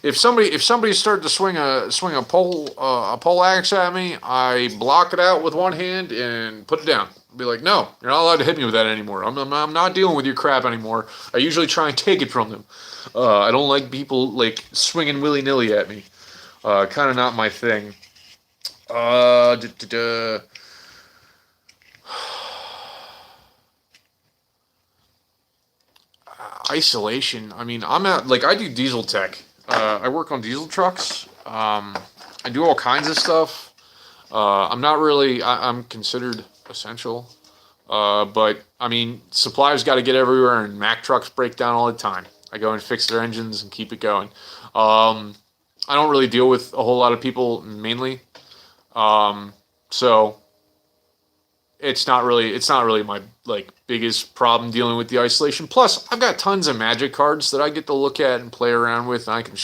Speaker 1: If somebody started to swing a pole axe at me, I block it out with one hand and put it down. Be like, no, you're not allowed to hit me with that anymore. I'm not dealing with your crap anymore. I usually try and take it from them. I don't like people like swinging willy-nilly at me. Kind of not my thing. Isolation. I mean, I do diesel tech. I work on diesel trucks. I do all kinds of stuff. I'm not really, I'm considered essential. But I mean, supplies got to get everywhere, and Mack trucks break down all the time. I go and fix their engines and keep it going. I don't really deal with a whole lot of people mainly, so it's not really my like biggest problem dealing with the isolation. Plus, I've got tons of Magic cards that I get to look at and play around with, and I can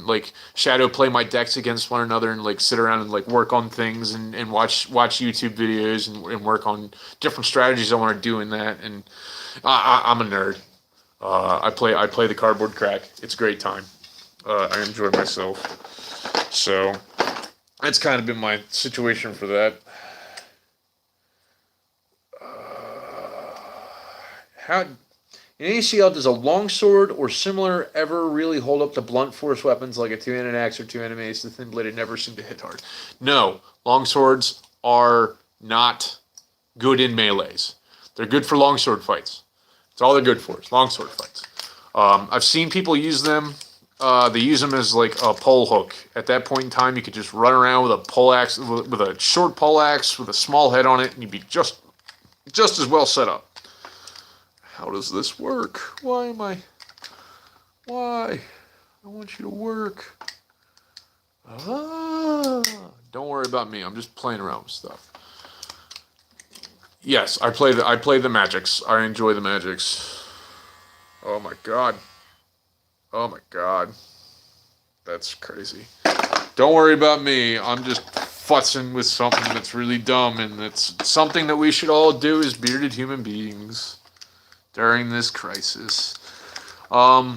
Speaker 1: like shadow play my decks against one another and like sit around and like work on things and watch YouTube videos and work on different strategies I want to do in that. And I'm a nerd. I play the cardboard crack. It's a great time. I enjoy myself. So that's kind of been my situation for that. How in ACL does a longsword or similar ever really hold up to blunt force weapons like a two-handed axe or two-handed mace? The thin bladed never seem to hit hard. No, longswords are not good in melees. They're good for longsword fights. That's all they're good for is longsword fights. I've seen people use them. They use them as like a pole hook. At that point in time, you could just run around with a pole axe, with a short pole axe with a small head on it, and you'd be just as well set up. How does this work? Why? I want you to work. Don't worry about me. I'm just playing around with stuff. Yes, I play the Magics. I enjoy the Magics. Oh my god. Oh my god. That's crazy. Don't worry about me. I'm just futzing with something that's really dumb, and it's something that we should all do as bearded human beings during this crisis. Yeah,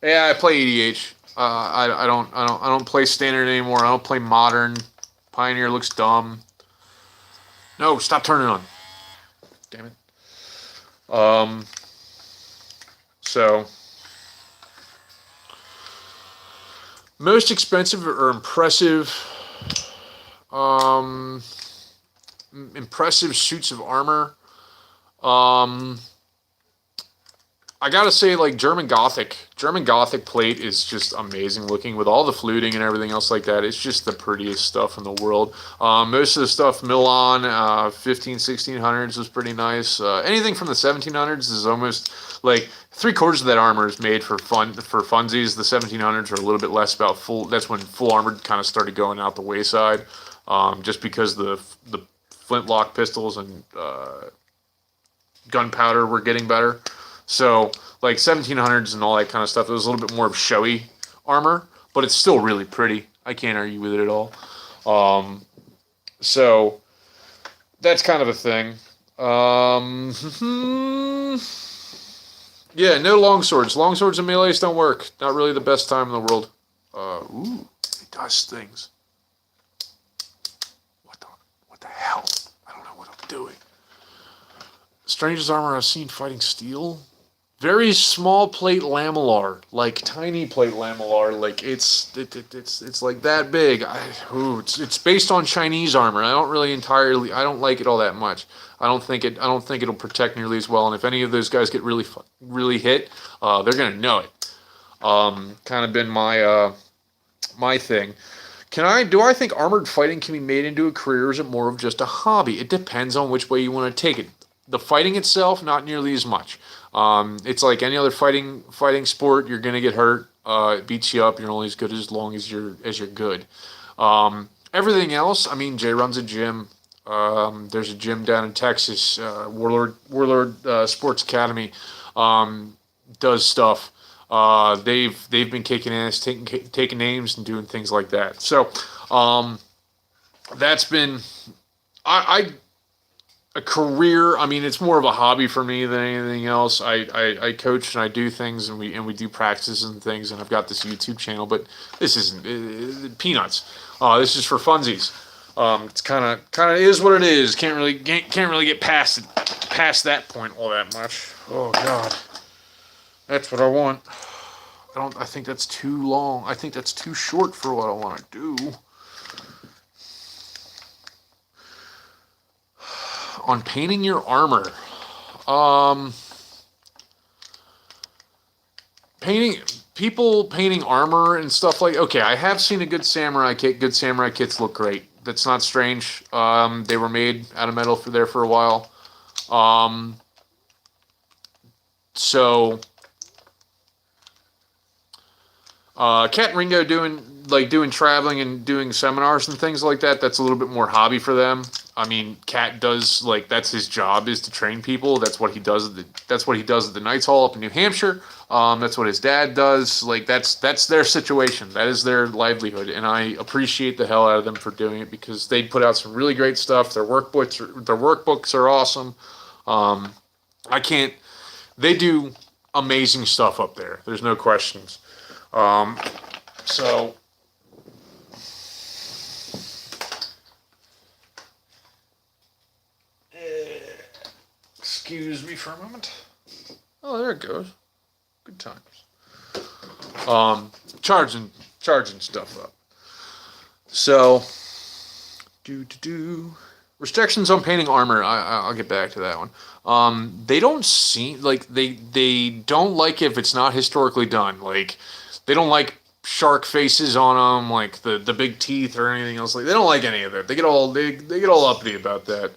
Speaker 1: I play EDH. I don't play standard anymore. I don't play modern. Pioneer looks dumb. No, stop turning on. Damn it. So most expensive or impressive impressive suits of armor. I gotta say, like, German Gothic plate is just amazing looking with all the fluting and everything else like that. It's just the prettiest stuff in the world. Most of the stuff Milan, 15, 1600s was pretty nice. Anything from the 1700s is almost like 3/4 of that armor is made for funsies. The 1700s are a little bit less about full. That's when full armor kind of started going out the wayside, just because the flintlock pistols and gunpowder were getting better. So, like 1700s and all that kind of stuff, it was a little bit more of showy armor, but it's still really pretty. I can't argue with it at all. So, that's kind of a thing. Yeah, no longswords. Longswords and melees don't work. Not really the best time in the world. Ooh, it does things. What the hell? I don't know what I'm doing. Strangest armor I've seen fighting steel. Very small plate lamellar, like tiny plate lamellar, like it's like that big. It's based on Chinese armor. I don't like it all that much. I don't think it'll protect nearly as well. And if any of those guys get really hit, they're gonna know it. Kind of been my thing. Do I think armored fighting can be made into a career, or is it more of just a hobby? It depends on which way you want to take it. The fighting itself, not nearly as much. It's like any other fighting sport. You're gonna get hurt. It beats you up. You're only as good as long as you're good. Everything else, I mean, Jay runs a gym. There's a gym down in Texas. Warlord Sports Academy does stuff. They've been kicking ass, taking names, and doing things like that. So that's been a career. I mean, it's more of a hobby for me than anything else. I coach and I do things, and we do practices and things, and I've got this YouTube channel, but this isn't peanuts. This is for funsies. It's kind of is what it is. Can't really get past that point all that much. Oh God, that's what I want. I think that's too long. I think that's too short for what I want to do. On painting your armor, painting armor and stuff like. Okay, I have seen a good samurai kit. Good samurai kits look great. That's not strange. They were made out of metal for a while. Um, so Kat and Ringo doing traveling and doing seminars and things like that. That's a little bit more hobby for them. I mean, Kat does that's his job is to train people. That's what he does. That's what he does at the Knights Hall up in New Hampshire. That's what his dad does. Like that's their situation. That is their livelihood, and I appreciate the hell out of them for doing it because they put out some really great stuff. Their workbooks are awesome. I can't. They do amazing stuff up there. There's no questions. So excuse me for a moment. Oh, there it goes. Good times. Charging stuff up. So, restrictions on painting armor. I'll get back to that one. They don't seem like they don't like if it's not historically done. Like they don't like shark faces on them, like the big teeth or anything else. Like they don't like any of that. They get all uppity about that.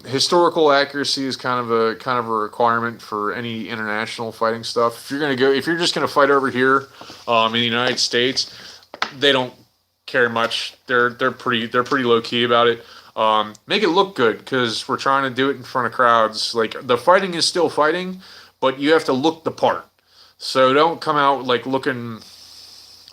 Speaker 1: Historical accuracy is kind of a requirement for any international fighting stuff. If you're just gonna fight over here, in the United States, they don't care much. They're pretty low key about it. Make it look good because we're trying to do it in front of crowds. Like the fighting is still fighting, but you have to look the part. So don't come out like looking.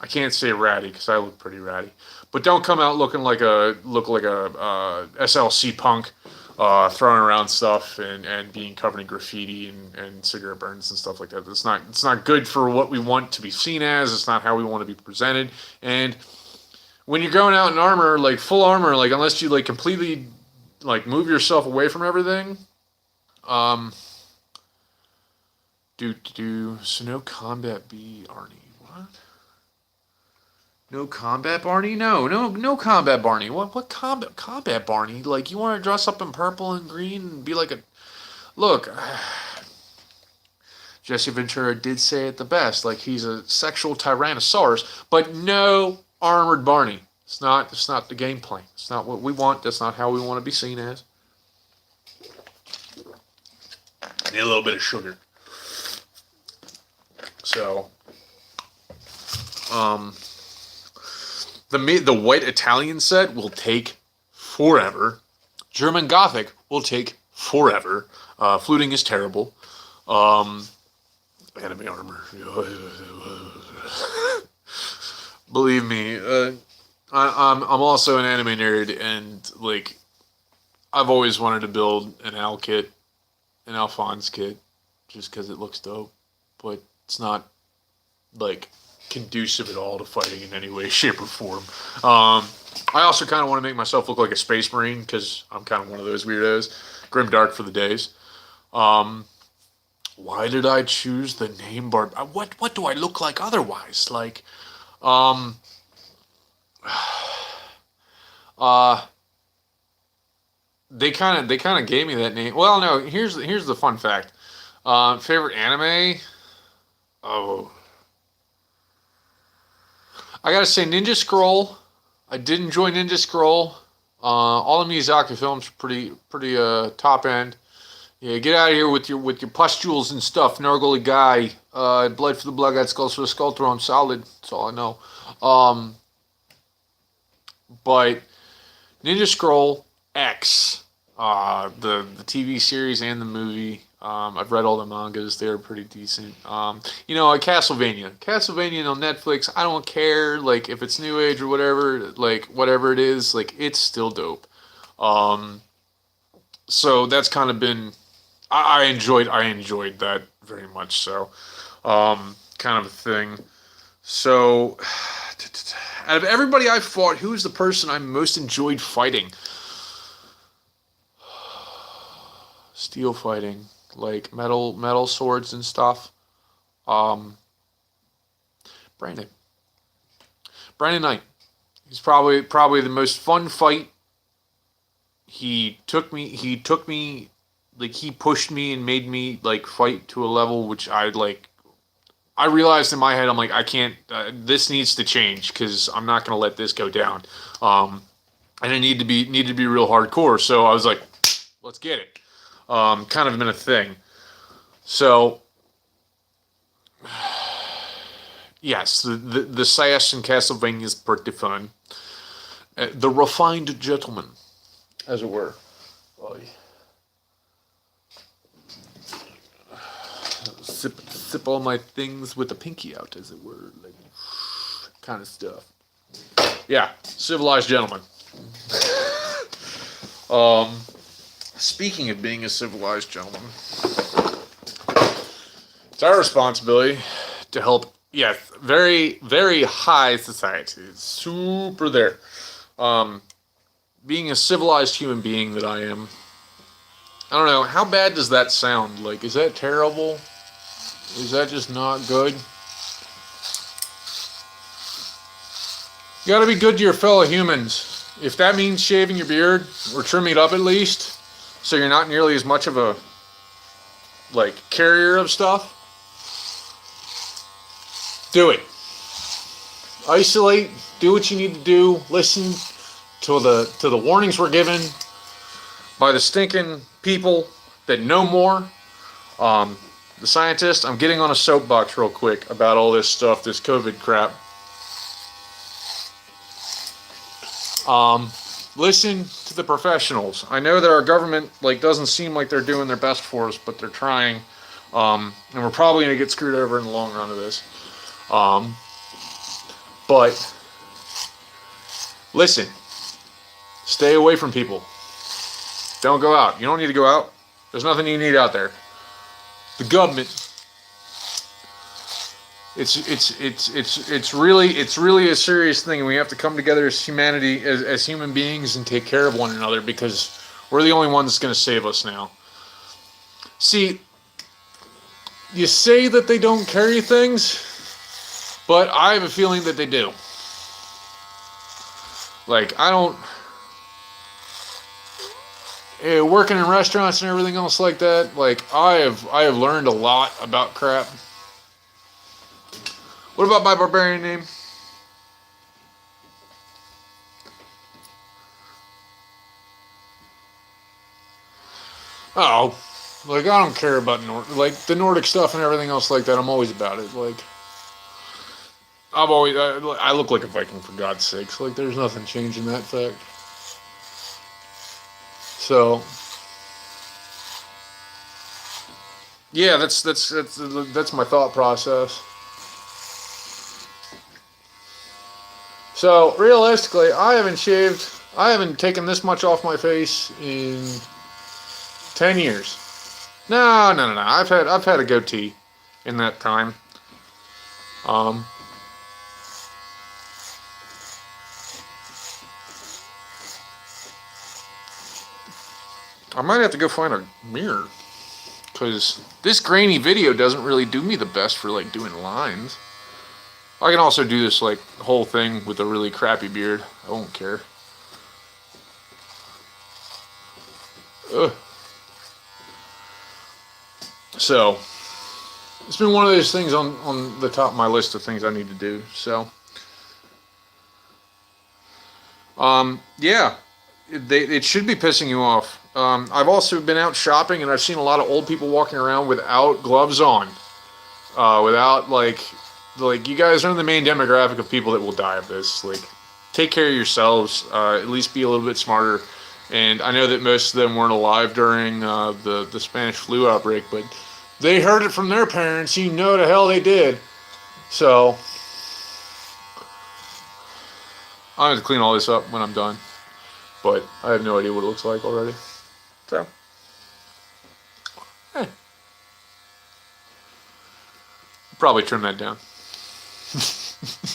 Speaker 1: I can't say ratty because I look pretty ratty, but don't come out looking like a SLC punk, throwing around stuff and being covered in graffiti and cigarette burns and stuff like that. It's not good for what we want to be seen as. It's not how we want to be presented. And when you're going out in armor, like full armor, like unless you like completely like move yourself away from everything, so no combat B Arnie. What? No combat Barney? No combat Barney. What combat Barney? Like you want to dress up in purple and green and be like a look. Jesse Ventura did say it the best, like he's a sexual tyrannosaurus, but no armored Barney. It's not the game plan. It's not what we want. That's not how we want to be seen as. Need a little bit of sugar. So, the white Italian set will take forever. German Gothic will take forever. Fluting is terrible. Anime armor. Believe me, I'm also an anime nerd, and like I've always wanted to build an Alphonse kit, just because it looks dope, but it's not like conducive at all to fighting in any way, shape, or form. I also kind of want to make myself look like a space marine because I'm kind of one of those weirdos. Grim dark for the days. Why did I choose the name Barb? What do I look like otherwise? Like, they kind of gave me that name. Well, no. Here's the fun fact. Favorite anime? Oh, I gotta say Ninja Scroll. I did enjoy Ninja Scroll. All the Miyazaki films are pretty top end. Yeah, get out of here with your pustules and stuff. Nargoli guy. Blood for the blood, got skulls for the skull throne. Solid. That's all I know. But Ninja Scroll X, the TV series and the movie. I've read all the mangas. They're pretty decent. Castlevania on Netflix. I don't care, like, if it's new age or whatever, like, whatever it is, like, it's still dope. So that's kind of been, I enjoyed that very much so. Kind of a thing. So, out of everybody I fought, who's the person I most enjoyed fighting? Steel fighting. Like metal swords and stuff. Brandon Knight. He's probably the most fun fight. He took me, like he pushed me and made me like fight to a level which I realized in my head, I'm like, I can't, this needs to change because I'm not going to let this go down. and it needed to be real hardcore. So I was like, let's get it. Kind of been a thing. So yes, the sass in Castlevania is pretty fun. The refined gentleman, as it were. Sip all my things with the pinky out, as it were, like kind of stuff. Yeah, civilized gentleman. Speaking of being a civilized gentleman, it's our responsibility to help. Yes, very, very high society. It's super there. Being a civilized human being that I am, I don't know, how bad does that sound? Like, is that terrible? Is that just not good? You gotta be good to your fellow humans. If that means shaving your beard, or trimming it up at least, so you're not nearly as much of a, like, carrier of stuff, do it. Isolate, do what you need to do, listen to the warnings we're given by the stinking people that know more. The scientists, I'm getting on a soapbox real quick about all this stuff, this COVID crap. Listen to the professionals. I know that our government doesn't seem like they're doing their best for us, but they're trying. And we're probably going to get screwed over in the long run of this. But listen, stay away from people. Don't go out. You don't need to go out. There's nothing you need out there. The government. It's really a serious thing, and we have to come together as humanity, as human beings, and take care of one another, because we're the only one that's going to save us now. See, you say that they don't carry things, but I have a feeling that they do. Working in restaurants and everything else like that, I have learned a lot about crap. What about my barbarian name? Oh, I don't care about the Nordic stuff and everything else like that. I'm always about it. I look like a Viking, for God's sakes. There's nothing changing that fact. So, yeah, that's my thought process. So, realistically, I haven't taken this much off my face in 10 years. No. I've had a goatee in that time. I might have to go find a mirror, because this grainy video doesn't really do me the best for doing lines. I can also do this whole thing with a really crappy beard. I won't care. Ugh. So, it's been one of those things on the top of my list of things I need to do. So, yeah, it should be pissing you off. I've also been out shopping, and I've seen a lot of old people walking around without gloves on. Without, you guys are the main demographic of people that will die of this. Take care of yourselves. At least be a little bit smarter. And I know that most of them weren't alive during the Spanish flu outbreak, but they heard it from their parents. You know the hell they did. So, I'm going to clean all this up when I'm done. But I have no idea what it looks like already. So, probably trim that down.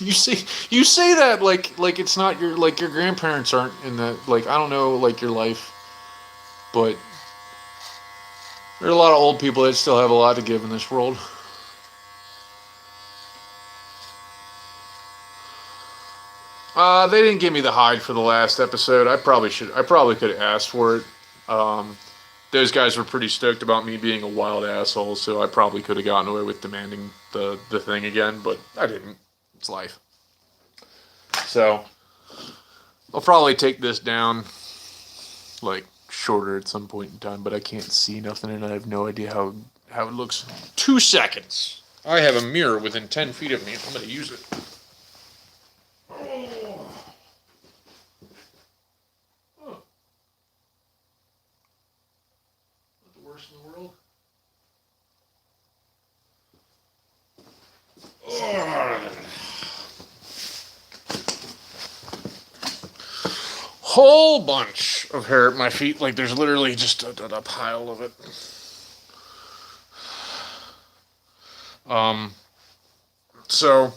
Speaker 1: You say that like it's not your grandparents aren't in that, I don't know your life, but there are a lot of old people that still have a lot to give in this world. They didn't give me the hide for the last episode. I probably could have asked for it. Those guys were pretty stoked about me being a wild asshole, so I probably could have gotten away with demanding the thing again, but I didn't. It's life. So, I'll probably take this down, like, shorter at some point in time, but I can't see nothing, and I have no idea how it looks. 2 seconds. I have a mirror within 10 feet of me. I'm going to use it. Oh. Huh. Not the worst in the world. Oh. Whole bunch of hair at my feet. Like, there's literally just a pile of it. So,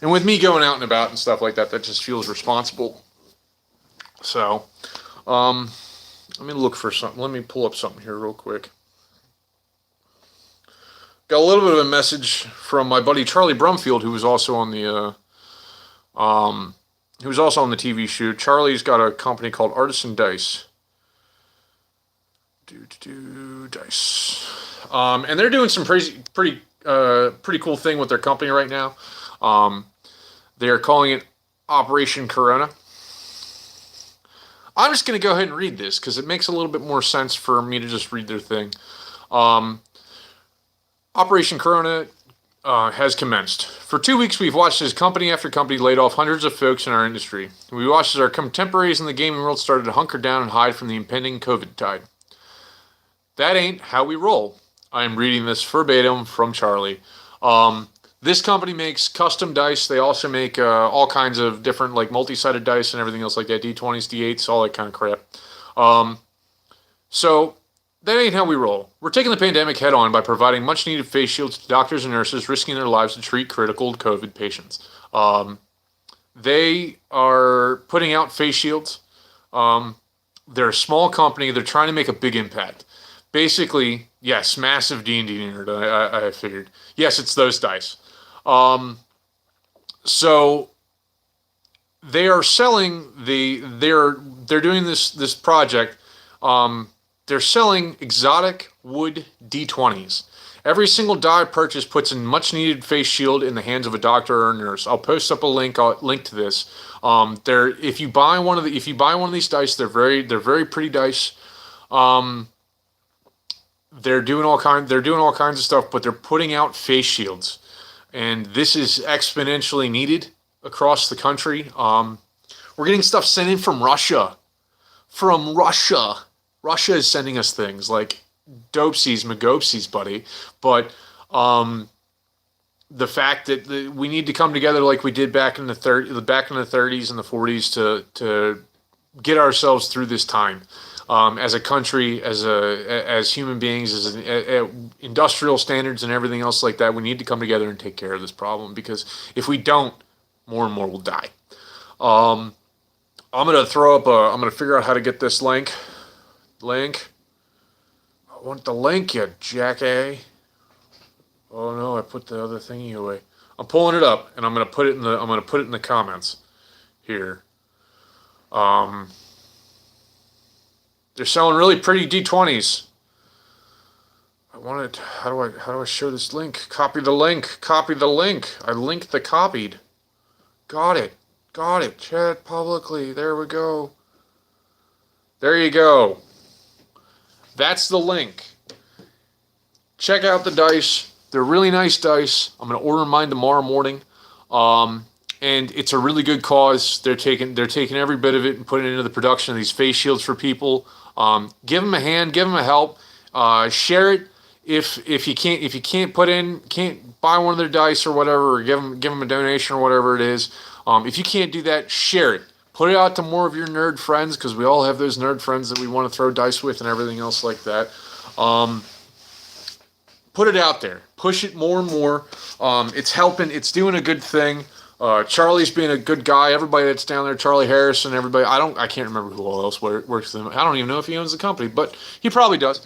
Speaker 1: and with me going out and about and stuff like that, that just feels responsible. So, let me look for something. Let me pull up something here real quick. Got a little bit of a message from my buddy Charlie Brumfield, who was also on the TV shoot. Charlie's got a company called Artisan Dice. Dice. And they're doing some pretty cool thing with their company right now. They're calling it Operation Corona. I'm just going to go ahead and read this because it makes a little bit more sense for me to just read their thing. Operation Corona has commenced. For 2 weeks, we've watched as company after company laid off hundreds of folks in our industry. We watched as our contemporaries in the gaming world started to hunker down and hide from the impending COVID tide. That ain't how we roll. I'm reading this verbatim from Charlie. This company makes custom dice. They also make all kinds of different, like, multi-sided dice and everything else like that. D20s, D8s, all that kind of crap. So that ain't how we roll. We're taking the pandemic head on by providing much-needed face shields to doctors and nurses risking their lives to treat critical COVID patients. They are putting out face shields. They're a small company. They're trying to make a big impact. Basically, yes, massive D&D nerd, I figured. Yes, it's those dice. So they are selling they're doing this project. They're selling exotic wood D20s. Every single die purchase puts a much needed face shield in the hands of a doctor or a nurse. I'll post up a link to this. If you buy one of these dice, they're very pretty dice. They're doing all kinds of stuff, but they're putting out face shields, and this is exponentially needed across the country. We're getting stuff sent in from Russia. Russia is sending us things like dopesies, magopesies, buddy. But the fact that we need to come together like we did back in the 30s and the 40s to get ourselves through this time. As a country, as human beings, as industrial standards and everything else like that, we need to come together and take care of this problem, because if we don't, more and more will die. I'm gonna figure out how to get this link. I want the link, you jackass. Oh no, I put the other thingy away. I'm pulling it up, and I'm gonna put it in the comments here. They're selling really pretty D20s. How do I show this link? Copy the link. I linked the copied. Got it. Chat publicly. There we go. There you go. That's the link. Check out the dice. They're really nice dice. I'm going to order mine tomorrow morning. And it's a really good cause. They're taking every bit of it and putting it into the production of these face shields for people. Give them a hand, give them a help. Share it if you can't buy one of their dice or whatever, or give them a donation or whatever it is. If you can't do that, share it. Put it out to more of your nerd friends, because we all have those nerd friends that we want to throw dice with and everything else like that. Put it out there. Push it more and more. It's helping. It's doing a good thing. Charlie's being a good guy. Everybody that's down there, Charlie Harrison, everybody. I can't remember who all else works with him. I don't even know if he owns the company, but he probably does.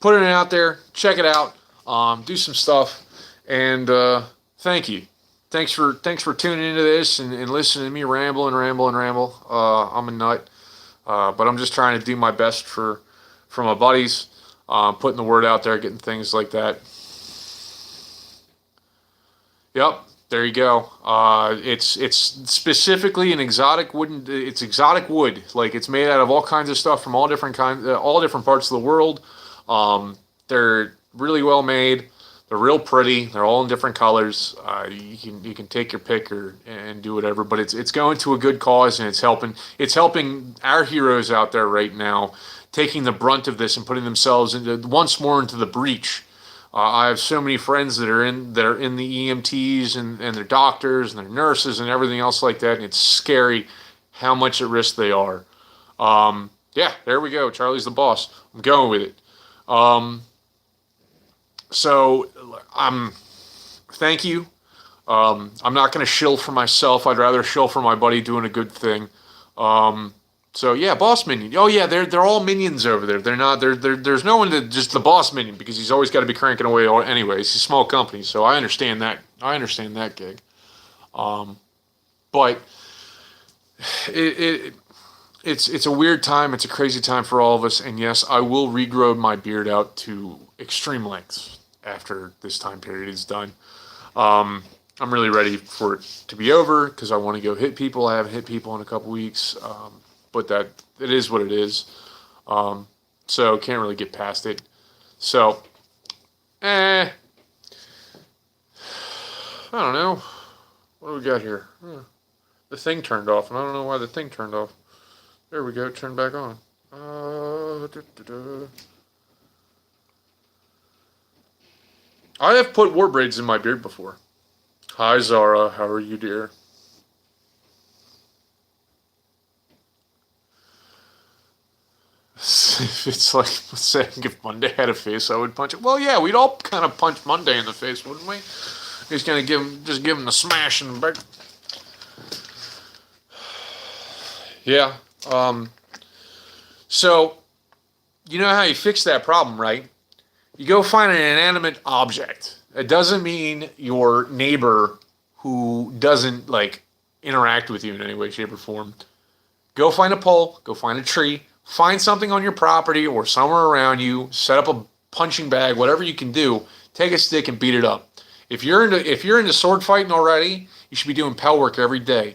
Speaker 1: Putting it out there. Check it out. Do some stuff. And thank you. Thanks for tuning into this and listening to me ramble. I'm a nut, but I'm just trying to do my best for my buddies, putting the word out there, getting things like that. Yep, There you go. It's specifically an exotic wooden. It's exotic wood. Like it's made out of all kinds of stuff from all different parts of the world. They're really well made. They're real pretty. They're all in different colors. You can take your pick and do whatever. But it's going to a good cause, and it's helping our heroes out there right now, taking the brunt of this and putting themselves once more into the breach. I have so many friends that are in the EMTs and they're doctors and they're nurses and everything else like that, and it's scary how much at risk they are. Yeah, there we go. Charlie's the boss. I'm going with it. So thank you. I'm not going to shill for myself. I'd rather shill for my buddy doing a good thing. So yeah, boss minion. Oh yeah, they're all minions over there. They're not. There's no one that just the boss minion because he's always got to be cranking away. Anyway, it's a small company, so I understand that. I understand that gig. But it's a weird time. It's a crazy time for all of us. And yes, I will regrow my beard out to extreme lengths after this time period is done. I'm really ready for it to be over because I want to go hit people. I haven't hit people in a couple weeks. But that it is what it is. So can't really get past it. So, I don't know. What do we got here? The thing turned off, and I don't know why the thing turned off. There we go. Turn back on. I have put war braids in my beard before. Hi Zara, how are you, dear? It's like saying if Monday had a face, I would punch it. Well, yeah, we'd all kind of punch Monday in the face, wouldn't we? He's gonna give him the smash and back. Yeah. So, you know how you fix that problem, right? You go find an inanimate object. It doesn't mean your neighbor who doesn't like interact with you in any way, shape, or form. Go find a pole. Go find a tree. Find something on your property or somewhere around you. Set up a punching bag, whatever you can do. Take a stick and beat it up. If you're into sword fighting already, you should be doing pell work every day.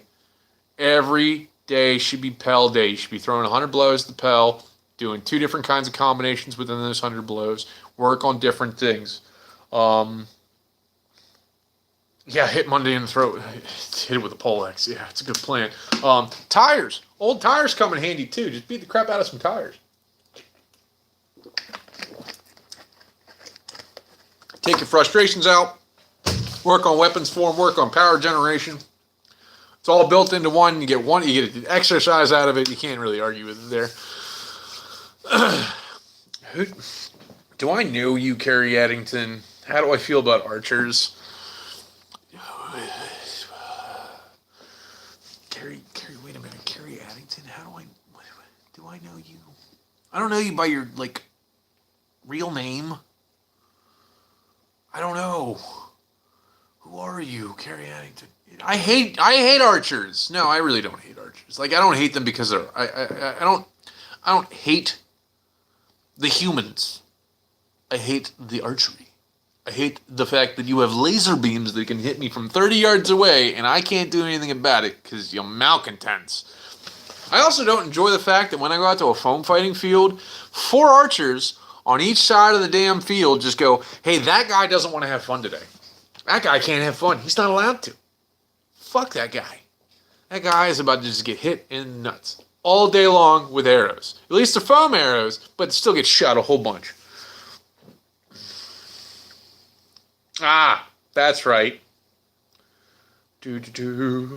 Speaker 1: Every day should be pell day. You should be throwing 100 blows to pell, doing 2 different kinds of combinations within those 100 blows. Work on different things. Yeah, hit Monday in the throat. Hit it with a poleaxe. Yeah, it's a good plan. Tires. Old tires come in handy too. Just beat the crap out of some tires. Take your frustrations out. Work on weapons form. Work on power generation. It's all built into one. You get exercise out of it. You can't really argue with it there. Do I know you, Carrie Addington? How do I feel about archers? Carrie, wait a minute. Carrie Addington, do I know you? I don't know you by your, real name. I don't know. Who are you, Carrie Addington? I hate archers. No, I really don't hate archers. I don't hate them because I don't hate the humans. I hate the archery. I hate the fact that you have laser beams that can hit me from 30 yards away, and I can't do anything about it because you're malcontents. I also don't enjoy the fact that when I go out to a foam fighting field, 4 archers on each side of the damn field just go, hey, that guy doesn't want to have fun today. That guy can't have fun. He's not allowed to. Fuck that guy. That guy is about to just get hit in the nuts all day long with arrows. At least they're foam arrows, but still get shot a whole bunch. Ah, that's right. How do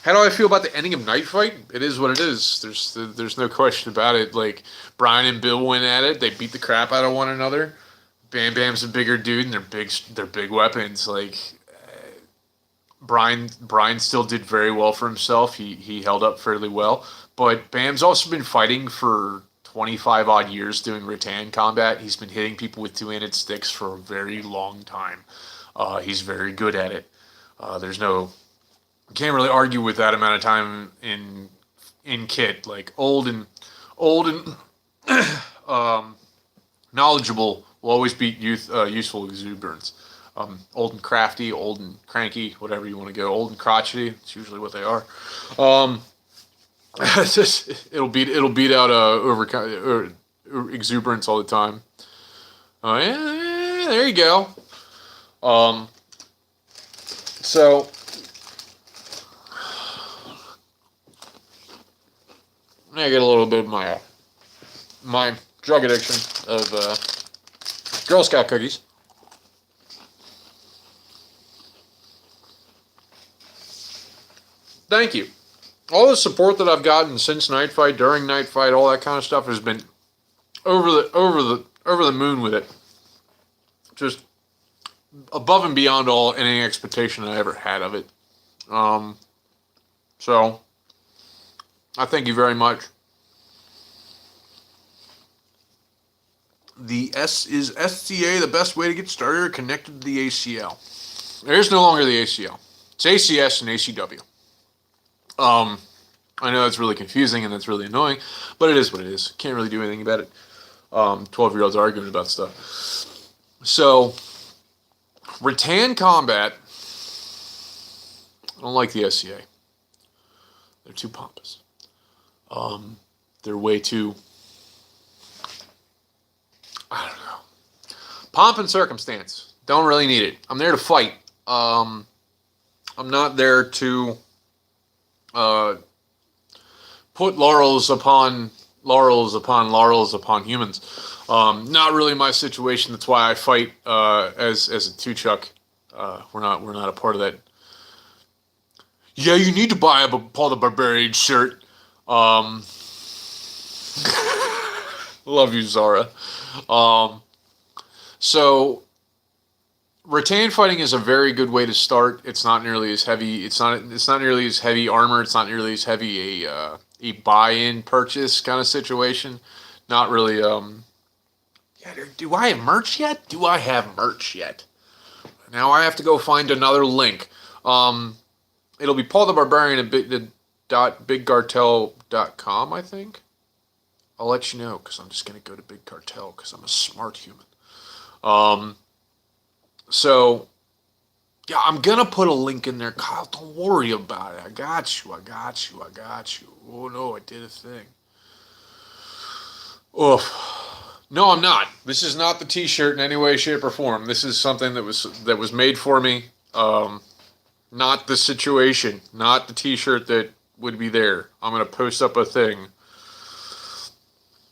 Speaker 1: I feel about the ending of Night Fight? It is what it is. There's no question about it. Brian and Bill went at it. They beat the crap out of one another. Bam Bam's a bigger dude, and they're big weapons. Brian still did very well for himself. He held up fairly well. But Bam's also been fighting for 25 odd years doing rattan combat. He's been hitting people with 2-handed sticks for a very long time. He's very good at it. Can't really argue with that amount of time in kit. Old and knowledgeable will always beat youthful exuberance. Old and crafty, old and cranky, whatever you want to go. Old and crotchety. It's usually what they are. It's just, it'll beat out exuberance all the time. Yeah, there you go. So I get a little bit of my drug addiction of Girl Scout cookies. Thank you. All the support that I've gotten since Night Fight, during Night Fight, all that kind of stuff has been over the moon with it. Just above and beyond any expectation I ever had of it. So I thank you very much. Is SCA the best way to get started or connected to the ACL? There is no longer the ACL. It's ACS and ACW. I know that's really confusing and that's really annoying, but it is what it is. Can't really do anything about it. 12-year-olds arguing about stuff. So, Rattan Combat, I don't like the SCA. They're too pompous. They're way too, I don't know. Pomp and circumstance. Don't really need it. I'm there to fight. I'm not there to put laurels upon humans. Not really my situation. That's why I fight as a two-chuck. We're not a part of that. Yeah, you need to buy a Paul the Barbarian shirt. Love you, Zara. So rattan fighting is a very good way to start. It's not nearly as heavy. It's not nearly as heavy armor. It's not nearly as heavy a buy-in purchase kind of situation. Not really. Yeah. Do I have merch yet? Do I have merch yet? Now I have to go find another link. It'll be Paul the Barbarian at bigcartel.com, I think. I'll let you know because I'm just going to go to Big Cartel because I'm a smart human. So, yeah, I'm going to put a link in there. Kyle, don't worry about it. I got you. Oh, no, I did a thing. Oof. No, I'm not. This is not the t-shirt in any way, shape, or form. This is something that was made for me. Not the situation. Not the t-shirt that would be there. I'm going to post up a thing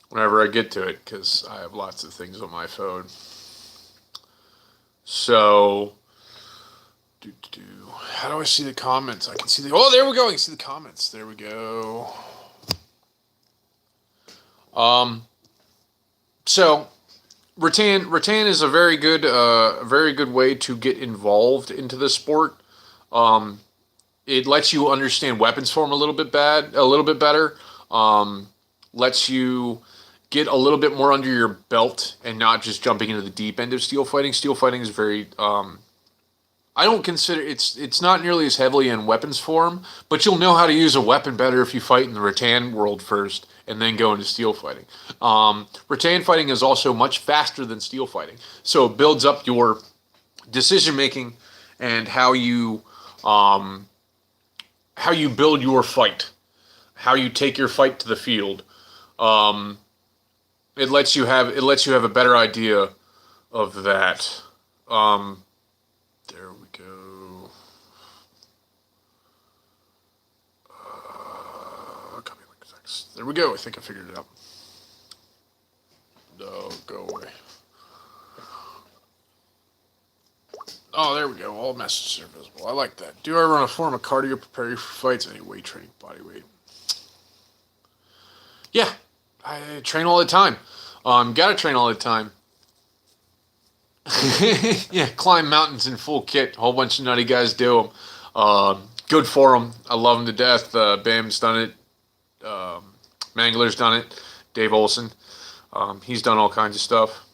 Speaker 1: whenever I get to it because I have lots of things on my phone. So, how do I see the comments? I can see oh, there we go. I can see the comments. There we go. So, rattan is a very good way to get involved into the sport. It lets you understand weapons form a little bit better. Lets you get a little bit more under your belt and not just jumping into the deep end of steel fighting. Steel fighting is very, I don't consider, it's not nearly as heavily in weapons form, but you'll know how to use a weapon better if you fight in the rattan world first and then go into steel fighting. Rattan fighting is also much faster than steel fighting, so it builds up your decision making and how you build your fight, how you take your fight to the field. It lets you have a better idea of that. There we go. Copy link text. There we go. I think I figured it out. No, go away. Oh, there we go. All messages are visible. I like that. Do I run a form of cardio, prepare you for fights? Any weight training, body weight? Yeah, I train all the time. Gotta train all the time. Yeah, climb mountains in full kit. A whole bunch of nutty guys do them. Good for them. I love them to death. Bam's done it. Mangler's done it. Dave Olson. He's done all kinds of stuff.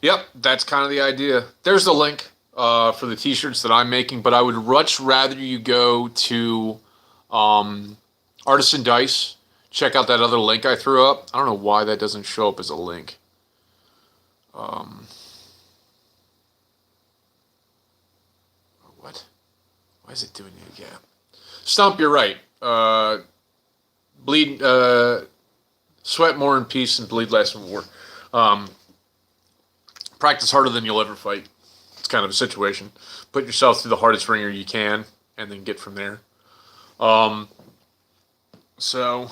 Speaker 1: Yep, that's kind of the idea. There's the link for the t-shirts that I'm making, but I would much rather you go to Artisan Dice. Check out that other link I threw up. I don't know why that doesn't show up as a link. Why is it doing it again? Stump, you're right. Bleed, sweat more in peace and bleed less in war. Practice harder than you'll ever fight. It's kind of a situation. Put yourself through the hardest ringer you can, and then get from there. So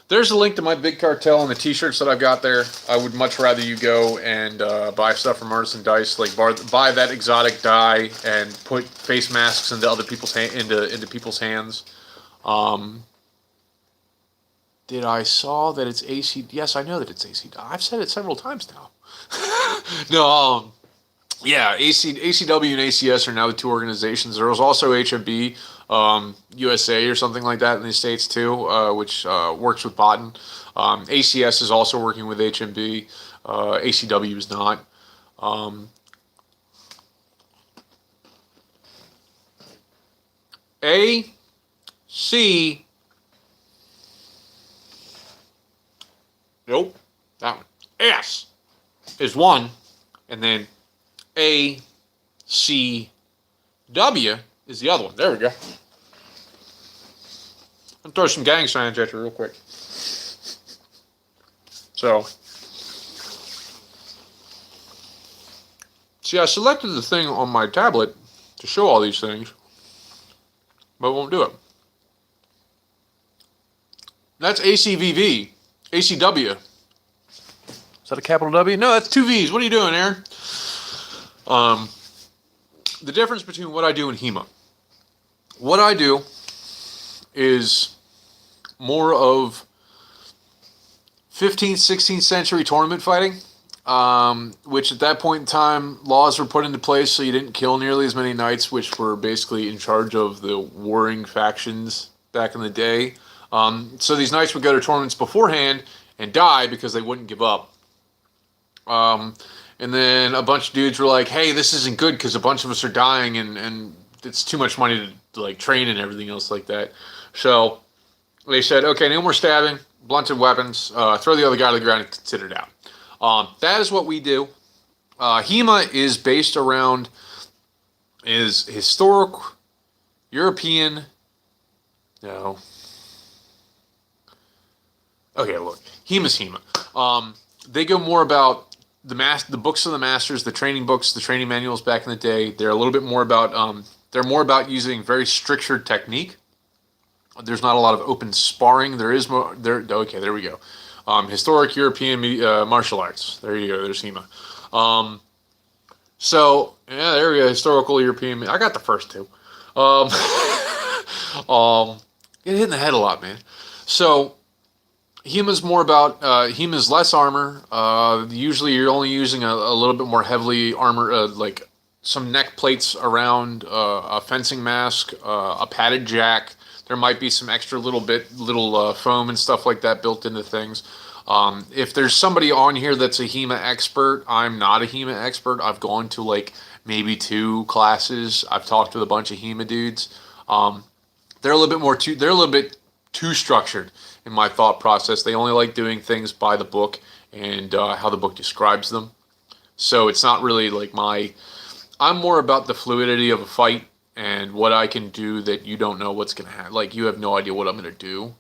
Speaker 1: there's a link to my big cartel and the t-shirts that I've got there. I would much rather you go and buy stuff from Artisan Dice, like buy that exotic die and put face masks into other people's into people's hands. Did I saw that it's AC? Yes, I know that it's AC. I've said it several times now. No, yeah, ACW and ACS are now the two organizations. There was also HMB USA or something like that in the States too, which works with Botan. ACS is also working with HMB. ACW is not. A, C, nope, that one. S is one, and then A, C, W is the other one. There we go. I'll throw some gang signs at you real quick. So, see, I selected the thing on my tablet to show all these things, but it won't do it. That's ACVV. ACW. Is that a capital W? No, that's two V's. What are you doing, Aaron? The difference between what I do and HEMA. What I do is more of 15th, 16th century tournament fighting, which at that point in time, laws were put into place so you didn't kill nearly as many knights, which were basically in charge of the warring factions back in the day. So these knights would go to tournaments beforehand and die because they wouldn't give up. And then a bunch of dudes were like, hey, this isn't good because a bunch of us are dying and it's too much money to like train and everything else like that. So they said, okay, no more stabbing, blunted weapons, throw the other guy to the ground and sit it out. That is what we do. HEMA is based around is historic European. No. Okay, look, HEMA's HEMA. They go more about the books of the masters, the training books, the training manuals back in the day. They're a little bit more about they're more about using very structured technique. There's not a lot of open sparring. There is more there. Okay, there we go. Historic European martial arts. There you go. There's HEMA. So yeah, there we go. Historical European. I got the first two. Get hit in the head a lot, man. So HEMA's more about HEMA's less armor. Usually, you're only using a little bit more heavily armor, like some neck plates around a fencing mask, a padded jack. There might be some extra little foam and stuff like that built into things. If there's somebody on here that's a HEMA expert, I'm not a HEMA expert. I've gone to like maybe 2 classes. I've talked with a bunch of HEMA dudes. They're a little bit too structured in my thought process. They only like doing things by the book and how the book describes them. So it's not really like I'm more about the fluidity of a fight and what I can do that you don't know what's going to happen. Like, you have no idea what I'm going to do.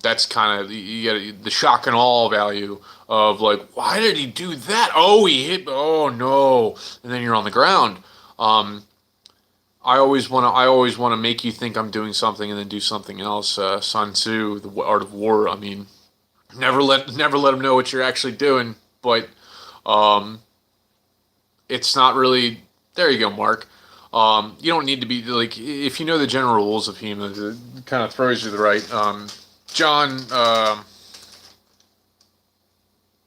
Speaker 1: That's kind of, you get the shock and awe value of like, why did he do that? Oh, he hit, oh no. And then you're on the ground. I always want to make you think I'm doing something and then do something else. Sun Tzu, The Art of War. I mean, never let them know what you're actually doing. But it's not really. There you go, Mark. You don't need to be like, if you know the general rules of HEMA, it kind of throws you the right. John, God,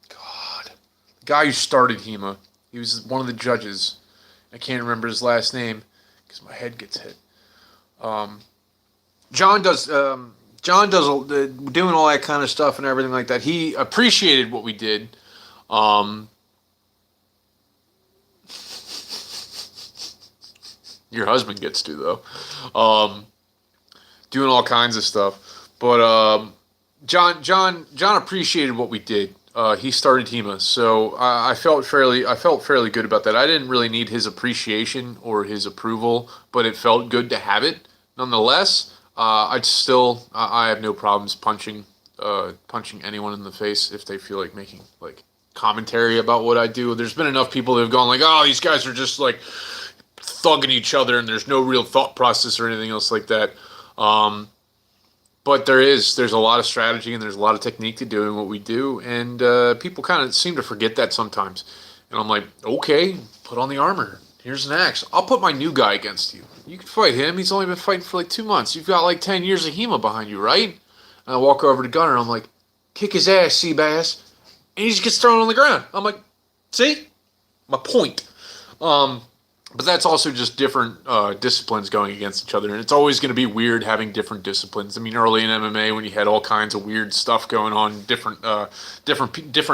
Speaker 1: the guy who started HEMA, he was one of the judges. I can't remember his last name because my head gets hit. John does doing all that kind of stuff and everything like that. He appreciated what we did. Your husband gets to, though. Doing all kinds of stuff. But John appreciated what we did. he started HEMA, so I felt fairly good about that. I didn't really need his appreciation or his approval, but it felt good to have it. Nonetheless, I have no problems punching anyone in the face if they feel like making like commentary about what I do. There's been enough people that have gone like, oh, these guys are just like thugging each other, and there's no real thought process or anything else like that. But there's a lot of strategy and there's a lot of technique to doing what we do, and people kind of seem to forget that sometimes. And I'm like, okay, put on the armor. Here's an axe. I'll put my new guy against you. You can fight him. He's only been fighting for like 2 months. You've got like 10 years of HEMA behind you, right? And I walk over to Gunner and I'm like, kick his ass, Seabass. And he just gets thrown on the ground. I'm like, see? My point. But that's also just different disciplines going against each other, and it's always going to be weird having different disciplines. I mean, early in MMA, when you had all kinds of weird stuff going on, different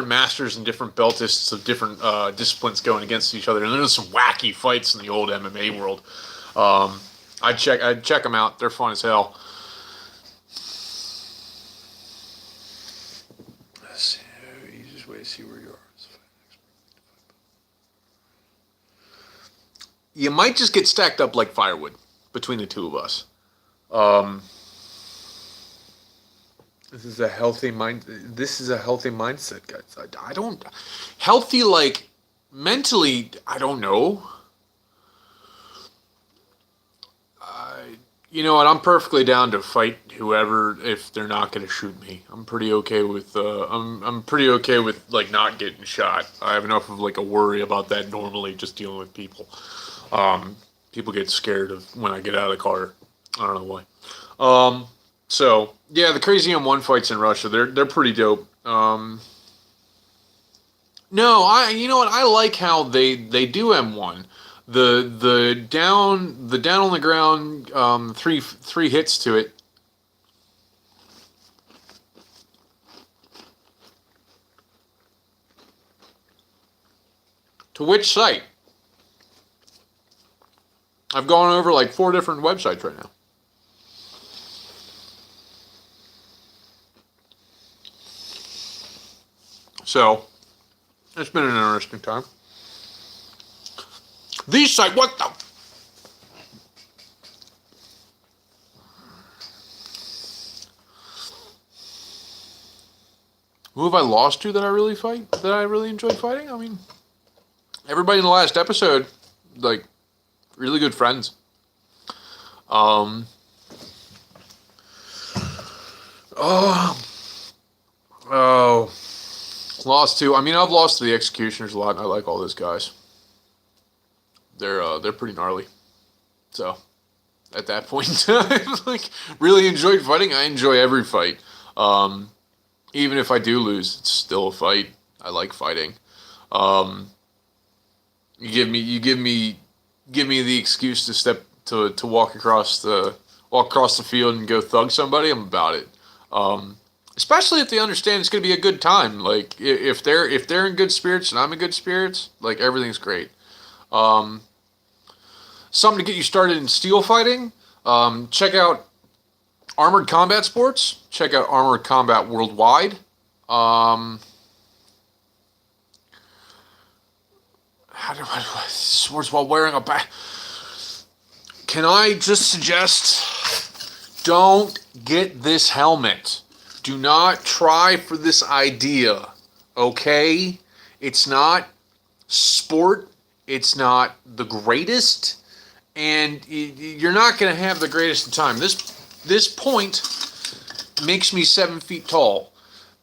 Speaker 1: masters and different beltists of different disciplines going against each other, and there's some wacky fights in the old MMA world. I'd check them out; they're fun as hell. Let's see, easiest way to see where you are. You might just get stacked up like firewood between the two of us. This is a healthy mindset, guys. I don't healthy like mentally. I don't know. You know what? I'm perfectly down to fight whoever if they're not going to shoot me. I'm pretty okay with. I'm pretty okay with like not getting shot. I have enough of like a worry about that normally, just dealing with people. People get scared of when I get out of the car. I don't know why. So yeah, the crazy M1 fights in Russia, they're pretty dope. No, you know what? I like how they do M1. The down on the ground, three hits to it. To which site? I've gone over like 4 different websites right now. So, it's been an interesting time. These site, what the? Who have I lost to that I really enjoyed fighting? I mean, everybody in the last episode, like, really good friends. Lost to. I mean, I've lost to the Executioners a lot, and I like all those guys. They're pretty gnarly. So, at that point in time, like, really enjoyed fighting. I enjoy every fight. Even if I do lose, it's still a fight. I like fighting. You give me the excuse to walk across the field and go thug somebody. I'm about it. Especially if they understand it's going to be a good time. Like if they're in good spirits and I'm in good spirits, like everything's great. Something to get you started in steel fighting. Check out Armored Combat Sports. Check out Armored Combat Worldwide. Swords while wearing a back. Can I just suggest, don't get this helmet. Do not try for this idea, okay? It's not sport. It's not the greatest, and you're not going to have the greatest of time. This point makes me 7 feet tall.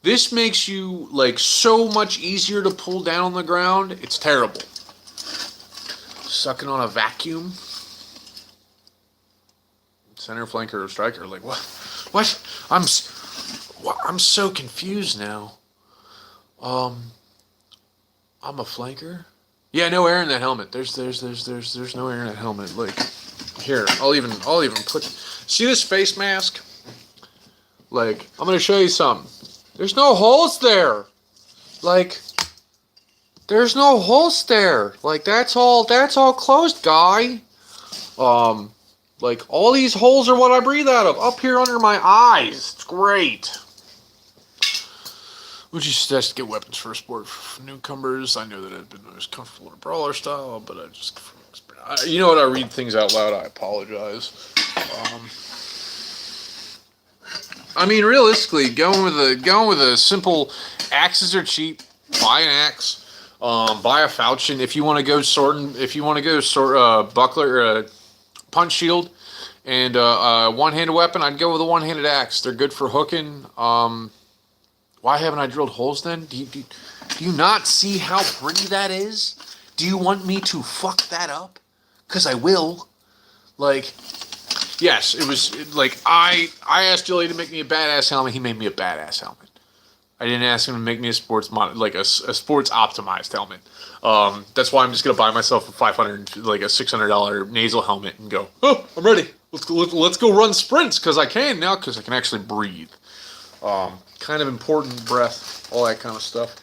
Speaker 1: This makes you like so much easier to pull down on the ground. It's terrible. Sucking on a vacuum. Center flanker or striker, like what? I'm so confused now. I'm a flanker. Yeah, no air in that helmet. There's no air in that helmet. Like, here, I'll even put. See this face mask? Like, I'm gonna show you something. There's no holes there. Like, there's no holes there. Like, that's all closed, guy. Like, all these holes are what I breathe out of. Up here under my eyes. It's great. Would you suggest to get weapons for a sport for newcomers? I know that I've been most comfortable in a brawler style, but I just, you know what? I read things out loud. I apologize. I mean, realistically, going with a simple axes are cheap. Buy an axe. Buy a falchion if you want to go sword. If you want to go sword, buckler, punch shield, and one-handed weapon, I'd go with a one-handed axe. They're good for hooking. Why haven't I drilled holes then? Do you not see how pretty that is? Do you want me to fuck that up? Because I will. Like, yes, it was like I asked Joey to make me a badass helmet. He made me a badass helmet. I didn't ask him to make me a sports a sports optimized helmet. That's why I'm just gonna buy myself a $600 nasal helmet and go. Oh, I'm ready. Let's go run sprints because I can now because I can actually breathe. Kind of important breath, all that kind of stuff.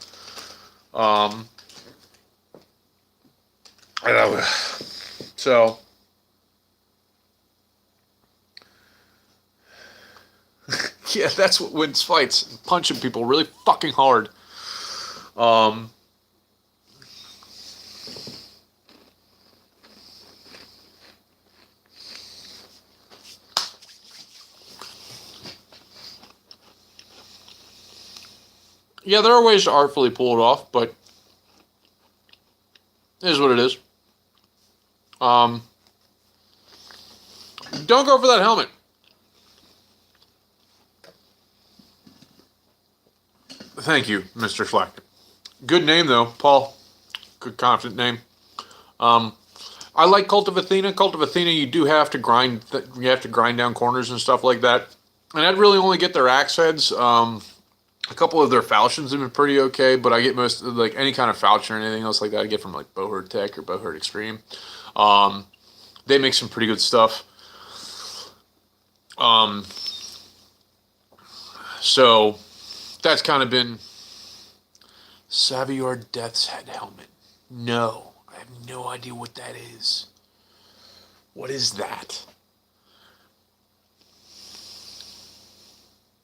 Speaker 1: So yeah, that's what wins fights. Punching people really fucking hard. Yeah, there are ways to artfully pull it off, but it is what it is. Don't go for that helmet. Thank you, Mr. Flack. Good name though, Paul. Good confident name. I like Cult of Athena. Cult of Athena, you do have to grind. You have to grind down corners and stuff like that. And I'd really only get their axe heads. A couple of their falchions have been pretty okay, but I get most like any kind of falchion or anything else like that I get from like Bowherd Tech or Bowherd Extreme. They make some pretty good stuff. So that's kind of been Savior Death's Head helmet. No, I have no idea what that is. What is that?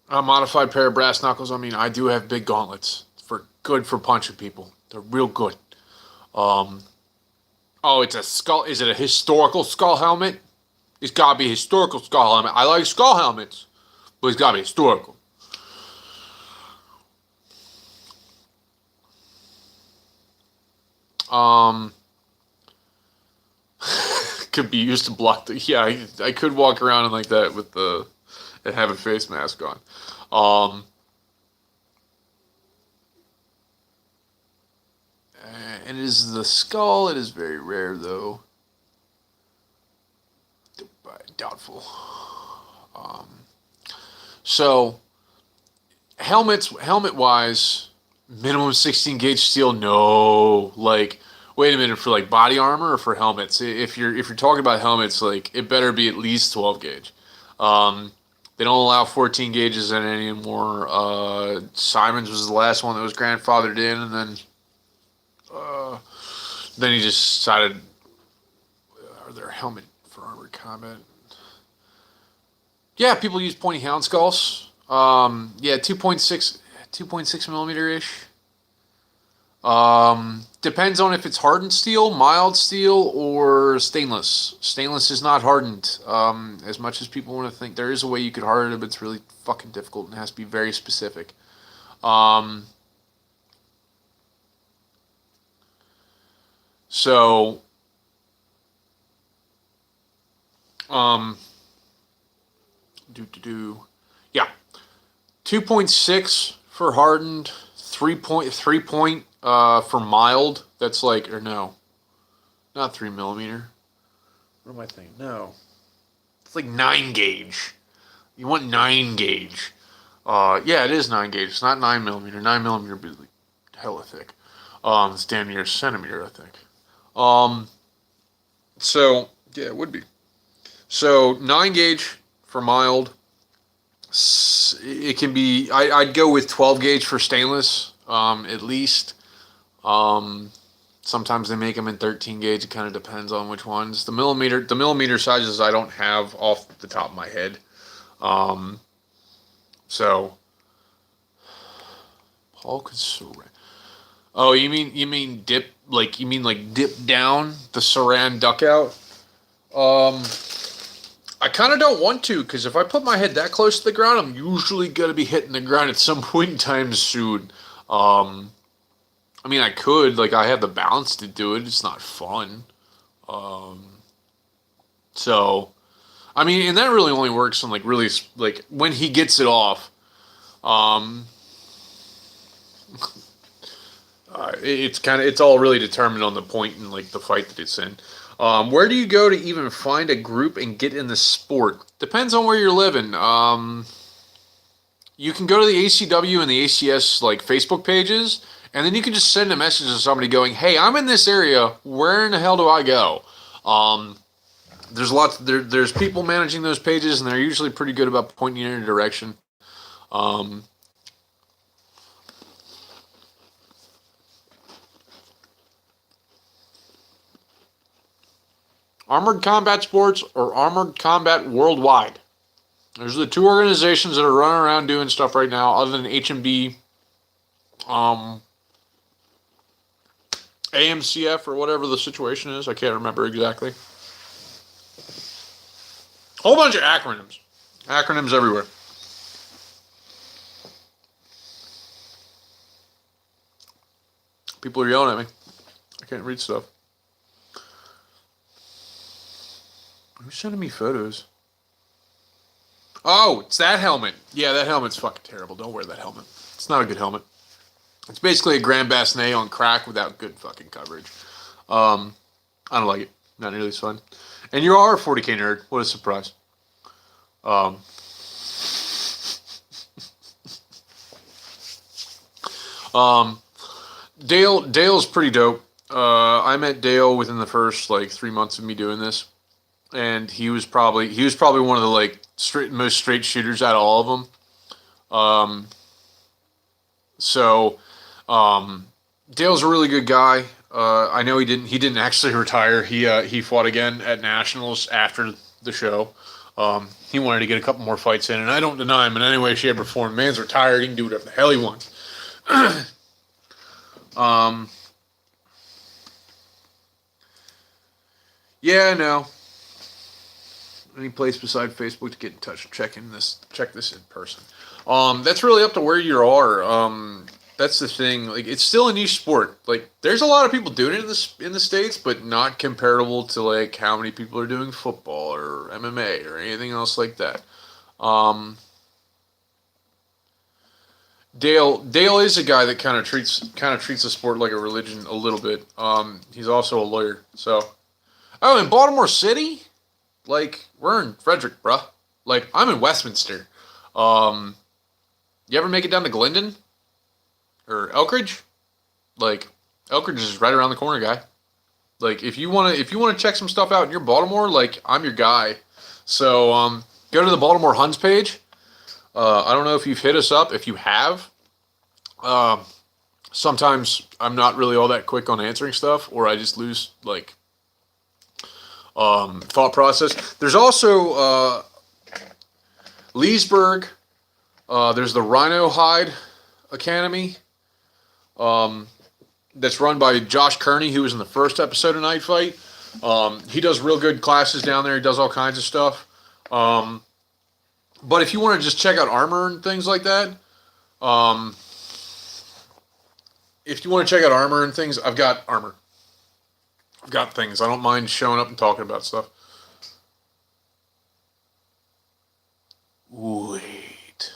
Speaker 1: A modified pair of brass knuckles. I mean, I do have big gauntlets. Good for punching people. They're real good. Oh, it's a skull. Is it a historical skull helmet? It's gotta be a historical skull helmet. I like skull helmets, but it's gotta be historical. Could be used to block the. Yeah, I could walk around like that with the. And have a face mask on. And it is the skull. It is very rare, though. Doubtful. So, helmet-wise, minimum 16 gauge steel. No, like, wait a minute, for like body armor or for helmets? If you're talking about helmets, like it better be at least 12 gauge. They don't allow 14 gauges in it anymore. Simon's was the last one that was grandfathered in, and then he just decided, are there helmet for armored combat? Yeah, people use pointy hound skulls. Yeah, 2.6 millimeter ish. Depends on if it's hardened steel, mild steel, or stainless. Stainless is not hardened. As much as people want to think there is a way you could harden it, but it's really fucking difficult and it has to be very specific. So, yeah, 2.6 for hardened, 3 point for mild. That's like, or no, not 3 millimeter. What am I thinking? No, it's like 9 gauge. You want 9 gauge. Yeah, it is 9 gauge. It's not 9 millimeter. 9 millimeter would be like hella thick. It's damn near a centimeter, I think. So yeah, it would be. So 9 gauge for mild. It can be. I'd go with 12 gauge for stainless. At least. Sometimes they make them in 13 gauge. It kind of depends on which ones. The millimeter sizes I don't have off the top of my head. So Paul could saran. Oh, you mean dip dip down the saran duck out? I kind of don't want to, because if I put my head that close to the ground, I'm usually gonna be hitting the ground at some point in time soon. I mean, I could, like, I have the balance to do it. It's not fun. So, I mean, and that really only works on, like, really, like, when he gets it off. It's all really determined on the point in, like, the fight that it's in. Where do you go to even find a group and get in the sport? Depends on where you're living. You can go to the ACW and the ACS, like, Facebook pages, and then you can just send a message to somebody going, "Hey, I'm in this area. Where in the hell do I go?" There's people managing those pages, and they're usually pretty good about pointing you in a direction. Armored Combat Sports or Armored Combat Worldwide. Those are the two organizations that are running around doing stuff right now, other than HMB, AMCF, or whatever the situation is. I can't remember exactly. Whole bunch of acronyms. Acronyms everywhere. People are yelling at me. I can't read stuff. Who's sending me photos? Oh, it's that helmet. Yeah, that helmet's fucking terrible. Don't wear that helmet. It's not a good helmet. It's basically a Grand Bassinet on crack without good fucking coverage. I don't like it. Not nearly as fun. And you are a 40K nerd. What a surprise. Dale's pretty dope. I met Dale within the first, like, 3 months of me doing this. And he was probably one of the, like, most straight shooters out of all of them. Dale's a really good guy. I know he didn't actually retire. He fought again at Nationals after the show. He wanted to get a couple more fights in, and I don't deny him in any way, shape, or form. Man's retired. He can do whatever the hell he wants. Yeah, no. Any place beside Facebook to get in touch, check this in person. That's really up to where you are. That's the thing. Like, it's still a niche sport. Like, there's a lot of people doing it in the States, but not comparable to, like, how many people are doing football or MMA or anything else like that. Dale is a guy that kind of treats the sport like a religion a little bit. He's also a lawyer. So, oh, in Baltimore City. Like, we're in Frederick, bruh. Like, I'm in Westminster. You ever make it down to Glendon? Or Elkridge? Like, Elkridge is right around the corner, guy. Like, if you wanna check some stuff out near Baltimore, like, I'm your guy. So, go to the Baltimore Huns page. I don't know if you've hit us up. If you have, sometimes I'm not really all that quick on answering stuff, or I just lose, like, thought process. There's also Leesburg. There's the Rhino Hide Academy. That's run by Josh Kearney, who was in the first episode of Night Fight. He does real good classes down there. He does all kinds of stuff. But if you want to just check out armor and things like that, I've got armor. I've got things. I don't mind showing up and talking about stuff. Wait.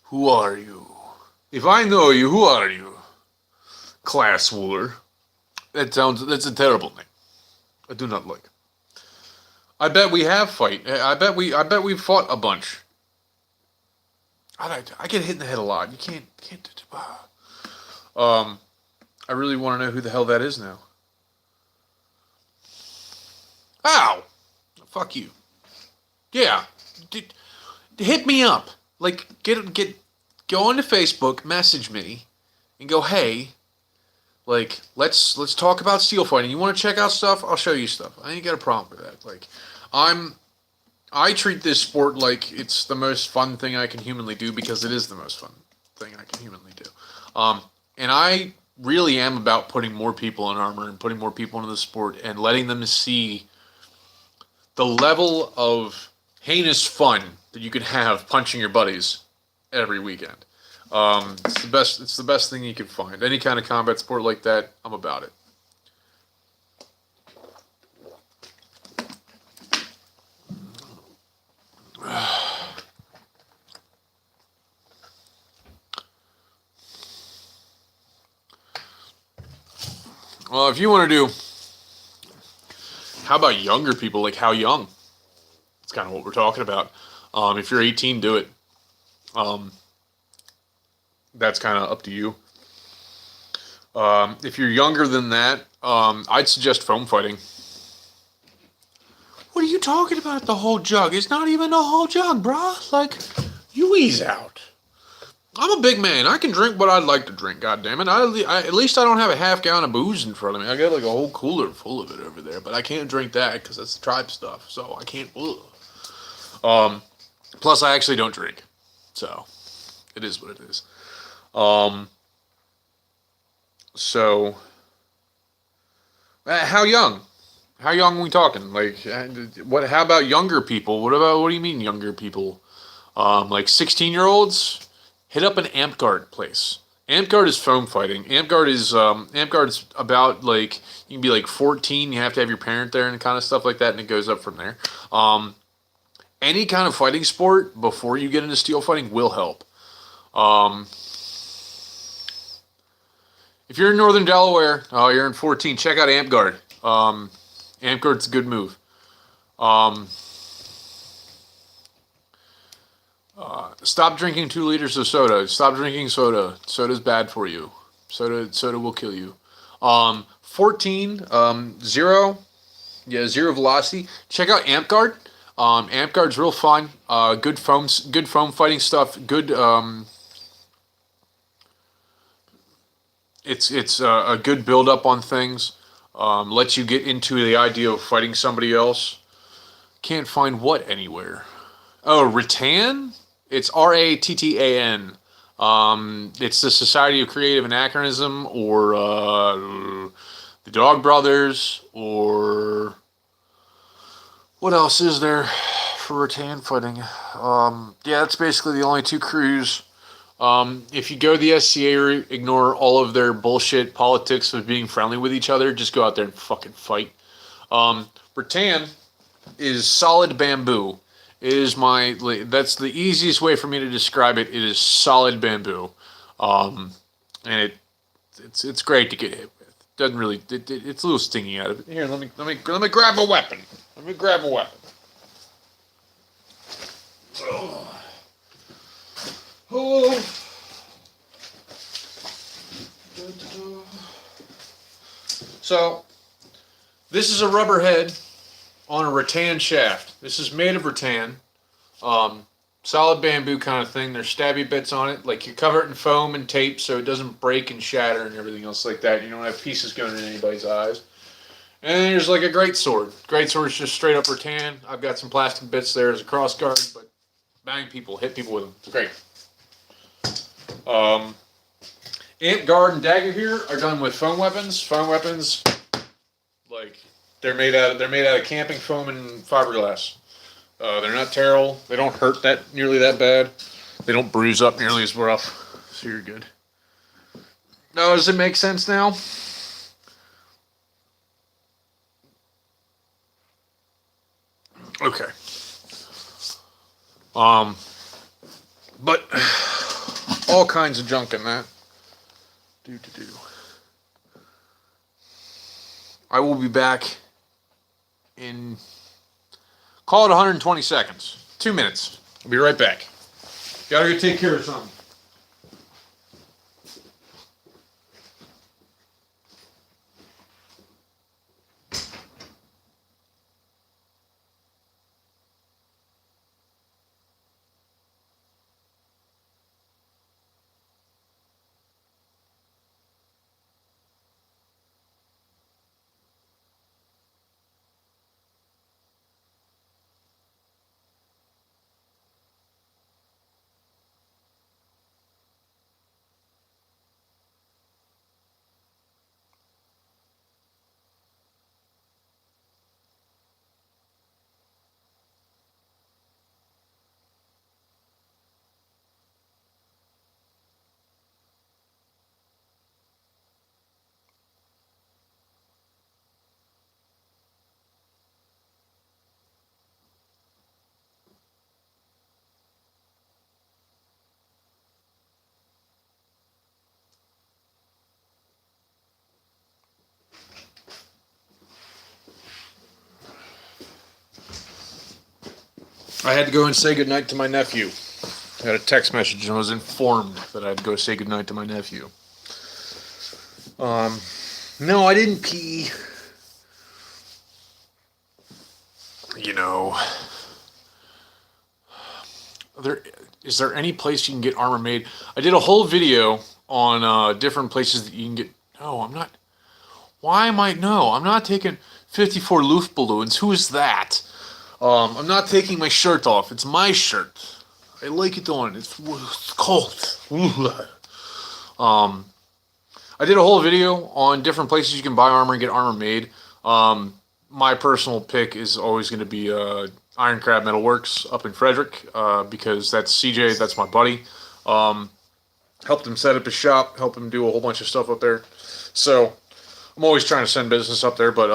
Speaker 1: Who are you? If I know you, who are you? Class Wooler. That's a terrible name. I do not like. I bet we have fight. I bet we've fought a bunch. I get hit in the head a lot. You can't. I really want to know who the hell that is now. Ow! Fuck you. Yeah. Hit me up. Like, go onto Facebook, message me, and go, hey, like, let's talk about steel fighting. You want to check out stuff? I'll show you stuff. I ain't got a problem with that. Like, I treat this sport like it's the most fun thing I can humanly do, because it is the most fun thing I can humanly do. And I really am about putting more people in armor and putting more people into the sport and letting them see the level of heinous fun that you can have punching your buddies every weekend. It's the best. It's the best thing you can find. Any kind of combat sport like that, I'm about it. Well, if you want to do, how about younger people? Like how young? That's kind of what we're talking about. If you're 18, do it. That's kind of up to you. If you're younger than that, I'd suggest foam fighting. What are you talking about? The whole jug? It's not even a whole jug, brah. Like, you ease out. I'm a big man. I can drink what I'd like to drink. God damn it! At least I don't have a half gallon of booze in front of me. I got like a whole cooler full of it over there, but I can't drink that because that's the tribe stuff. So I can't. Plus, I actually don't drink, so it is what it is. So, how young? How young are we talking? Like, what? How about younger people? What do you mean younger people? Like 16-year-olds? Hit up an amp guard place. Amp guard is foam fighting. Amp guard is about like you can be like 14. You have to have your parent there and kind of stuff like that, and it goes up from there. Any kind of fighting sport before you get into steel fighting will help. If you're in Northern Delaware, you're in 14. Check out Amp Guard. Amp Guard's a good move. Stop drinking 2 liters of soda. Stop drinking soda. Soda's bad for you. Soda will kill you. 14, 0. Yeah, 0 velocity. Check out Amp Guard. Amp Guard's real fun. Good foam fighting stuff. Good. It's a good build up on things. Lets you get into the idea of fighting somebody else. Can't find what anywhere. Oh, Rattan? It's Rattan. It's the Society of Creative Anachronism, or the Dog Brothers, or what else is there for rattan fighting? Yeah, that's basically the only 2 crews. If you go to the SCA, ignore all of their bullshit politics of being friendly with each other. Just go out there and fucking fight. Rattan is solid bamboo. It is that's the easiest way for me to describe it. It is solid bamboo, and it's great to get hit with. Doesn't really. It's a little stinging out of it. Here, let me grab a weapon. Let me grab a weapon. Oh. So, this is a rubber head on a rattan shaft. This is made of rattan. Solid bamboo kind of thing. There's stabby bits on it. Like, you cover it in foam and tape so it doesn't break and shatter and everything else like that. You don't have pieces going in anybody's eyes. And then there's like a great sword. Great sword is just straight up rattan. I've got some plastic bits there as a cross guard, but bang people, hit people with them. It's great. Ant guard and dagger here are done with foam weapons. Foam weapons, like they're made out of camping foam and fiberglass. They're not terrible. They don't hurt nearly that bad. They don't bruise up nearly as rough. So you're good. Now, does it make sense now? Okay. But all kinds of junk in that. I will be back in, call it 120 seconds. 2 minutes. I'll be right back. Gotta go take care of something. I had to go and say goodnight to my nephew. I got a text message and I was informed that I had to go say goodnight to my nephew. No, I didn't pee. You know, is there any place you can get armor made? I did a whole video on different places that you can get. No, I'm not. Why am I? No, I'm not taking 54 Luft balloons. Who is that? I'm not taking my shirt off. It's my shirt. I like it on. It's cold. I did a whole video on different places you can buy armor and get armor made. My personal pick is always going to be Iron Crab Metalworks up in Frederick because that's CJ. That's my buddy. Helped him set up his shop. Helped him do a whole bunch of stuff up there. So I'm always trying to send business up there. But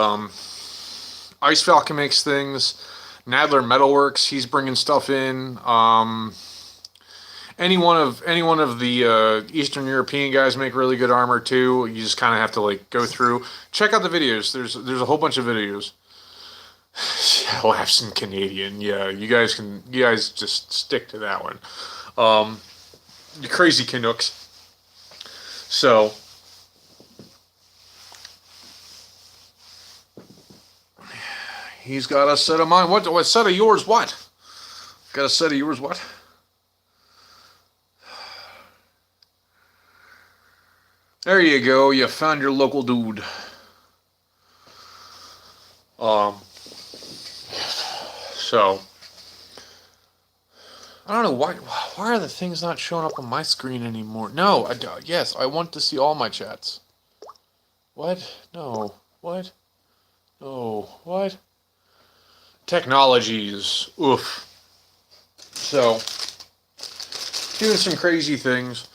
Speaker 1: Ice Falcon makes things. Nadler Metalworks, he's bringing stuff in. Any one of the Eastern European guys make really good armor too. You just kind of have to like go through, check out the videos. There's a whole bunch of videos. Laughs in Canadian. Yeah, you guys just stick to that one. You crazy Canucks. So. He's got a set of mine. What set of yours? What? Got a set of yours? What? There you go. You found your local dude. So I don't know why are the things not showing up on my screen anymore? No, yes, I want to see all my chats. What? No. What? No. What? Technologies. Oof. So, doing some crazy things.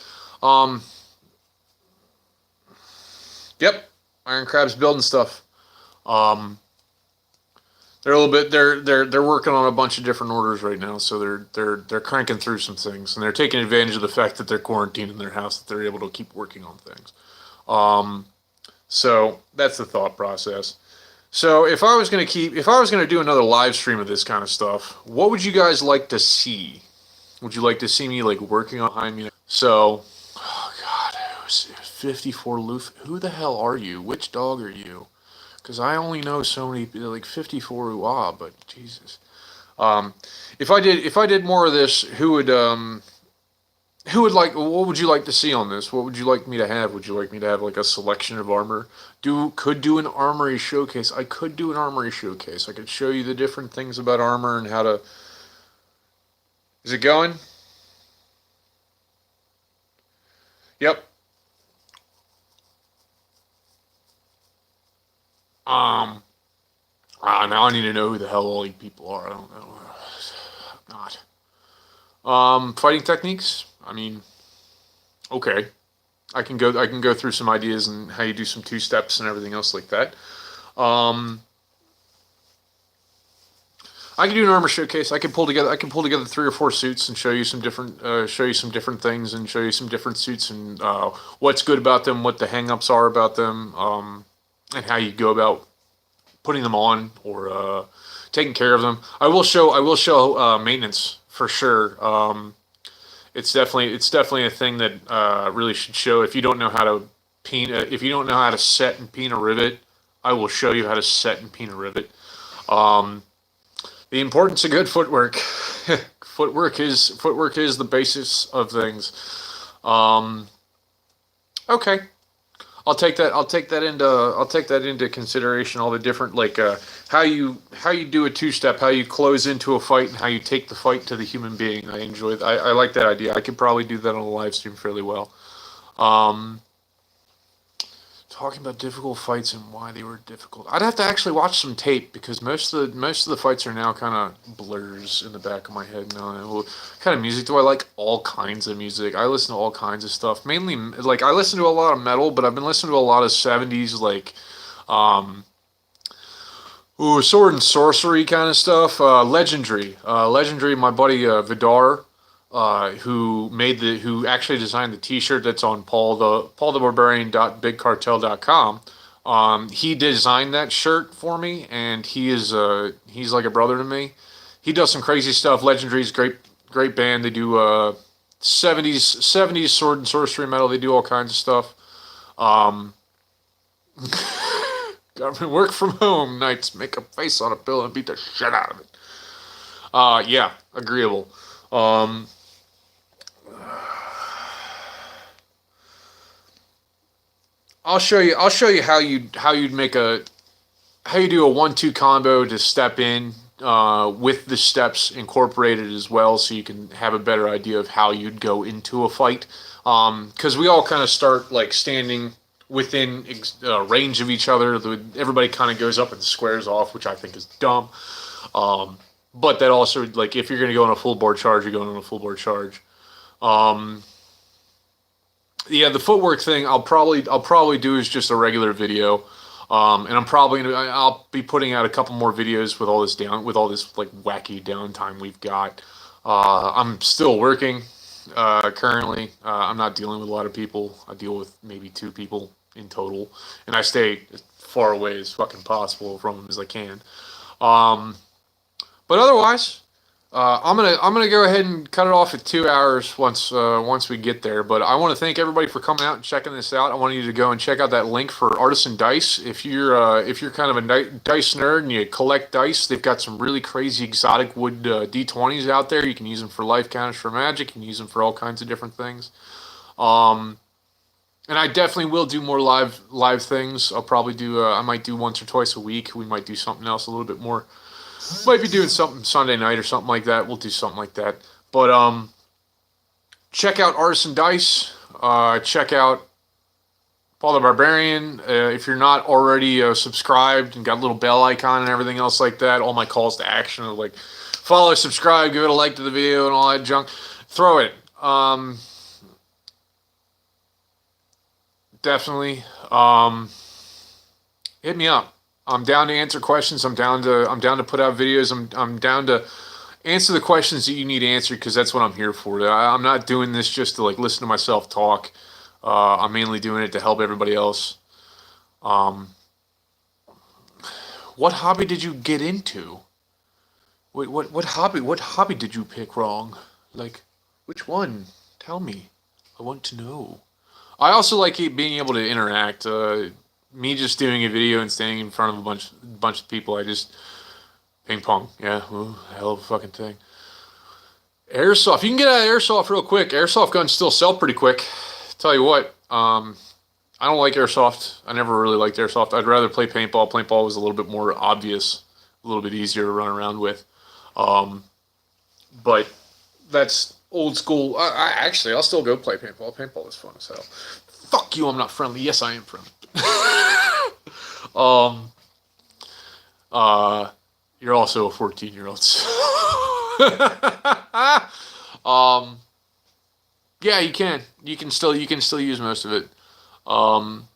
Speaker 1: Yep. Iron Crab's building stuff. They're a little bit. They're working on a bunch of different orders right now. So they're cranking through some things, and they're taking advantage of the fact that they're quarantined in their house, that they're able to keep working on things. So that's the thought process. So if I was going to do another live stream of this kind of stuff, what would you guys like to see? Would you like to see me like working on behind me? So, oh God, it was 54 Luft. Who the hell are you? Which dog are you? Because I only know so many, like 54 but Jesus. If I did more of this, what would you like to see on this? What would you like me to have? Would you like me to have like a selection of armor? Could do an armory showcase. I could do an armory showcase. I could show you the different things about armor and how to. Is it going? Yep. Now I need to know who the hell all you people are. I don't know. I'm not. Fighting techniques. I mean, okay. I can go through some ideas and how you do some 2-steps and everything else like that. I can do an armor showcase. I can pull together 3 or 4 suits and show you some different things and show you some different suits and what's good about them, what the hang-ups are about them, and how you go about putting them on or taking care of them. I will show maintenance for sure. It's definitely a thing that really should show. If you don't know how to if you don't know how to set and peen a rivet, I will show you how to set and peen a rivet. The importance of good footwork. Footwork is the basis of things. Okay. I'll take that into consideration. All the different how you do a 2-step, how you close into a fight, and how you take the fight to the human being. I like that idea. I could probably do that on a live stream fairly well. Talking about difficult fights and why they were difficult. I'd have to actually watch some tape because most of the fights are now kind of blurs in the back of my head now. What kind of music do I like? All kinds of music. I listen to all kinds of stuff. Mainly, like, I listen to a lot of metal, but I've been listening to a lot of 70s, like, sword and sorcery kind of stuff. Legendary. My buddy Vidar, who actually designed the T-shirt that's on paulthebarbarian.bigcartel.com. He designed that shirt for me, and he's like a brother to me. He does some crazy stuff. Legendary's great band. They do 70s sword and sorcery metal. They do all kinds of stuff. Government work from home nights. Make a face on a pillow and beat the shit out of it. Yeah, agreeable. I'll show you how you do a 1-2 combo to step in with the steps incorporated as well, so you can have a better idea of how you'd go into a fight. Because we all kind of start like standing within range of each other. Everybody kind of goes up and squares off, which I think is dumb. But that also, like, if you're going to go on a full board charge, you're going on a full board charge. Yeah, the footwork thing I'll probably do is just a regular video. And I'll be putting out a couple more videos with all this like wacky downtime we've got. I'm still working currently. I'm not dealing with a lot of people. I deal with maybe 2 people in total, and I stay as far away as fucking possible from them as I can. But otherwise, I'm gonna go ahead and cut it off at 2 hours once we get there. But I want to thank everybody for coming out and checking this out. I want you to go and check out that link for Artisan Dice. If you're kind of a dice nerd and you collect dice, they've got some really crazy exotic wood D20s out there. You can use them for life counters for Magic. You can use them for all kinds of different things. And I definitely will do more live things. I'll probably do I might do once or twice a week. We might do something else a little bit more. Might be doing something Sunday night or something like that. We'll do something like that. But check out Artisan Dice. Check out Paul the Barbarian. If you're not already subscribed and got a little bell icon and everything else like that, all my calls to action are like follow, subscribe, give it a like to the video and all that junk. Throw it. Definitely. Hit me up. I'm down to answer questions. I'm down to put out videos. I'm down to answer the questions that you need answered, because that's what I'm here for. I'm not doing this just to like listen to myself talk. I'm mainly doing it to help everybody else. What hobby did you get into? What hobby did you pick wrong? Like, which one? Tell me. I want to know. I also like being able to interact. Me just doing a video and standing in front of a bunch of people, ping pong, yeah, ooh, hell of a fucking thing. Airsoft, you can get out of airsoft real quick. Airsoft guns still sell pretty quick. Tell you what, I don't like airsoft. I never really liked airsoft. I'd rather play paintball. Paintball was a little bit more obvious, a little bit easier to run around with. But that's old school. I'll still go play paintball. Paintball is fun as hell. Fuck you, I'm not friendly. Yes, I am friendly. You're also a 14-year-old. Yeah, you can. You can still use most of it. I'm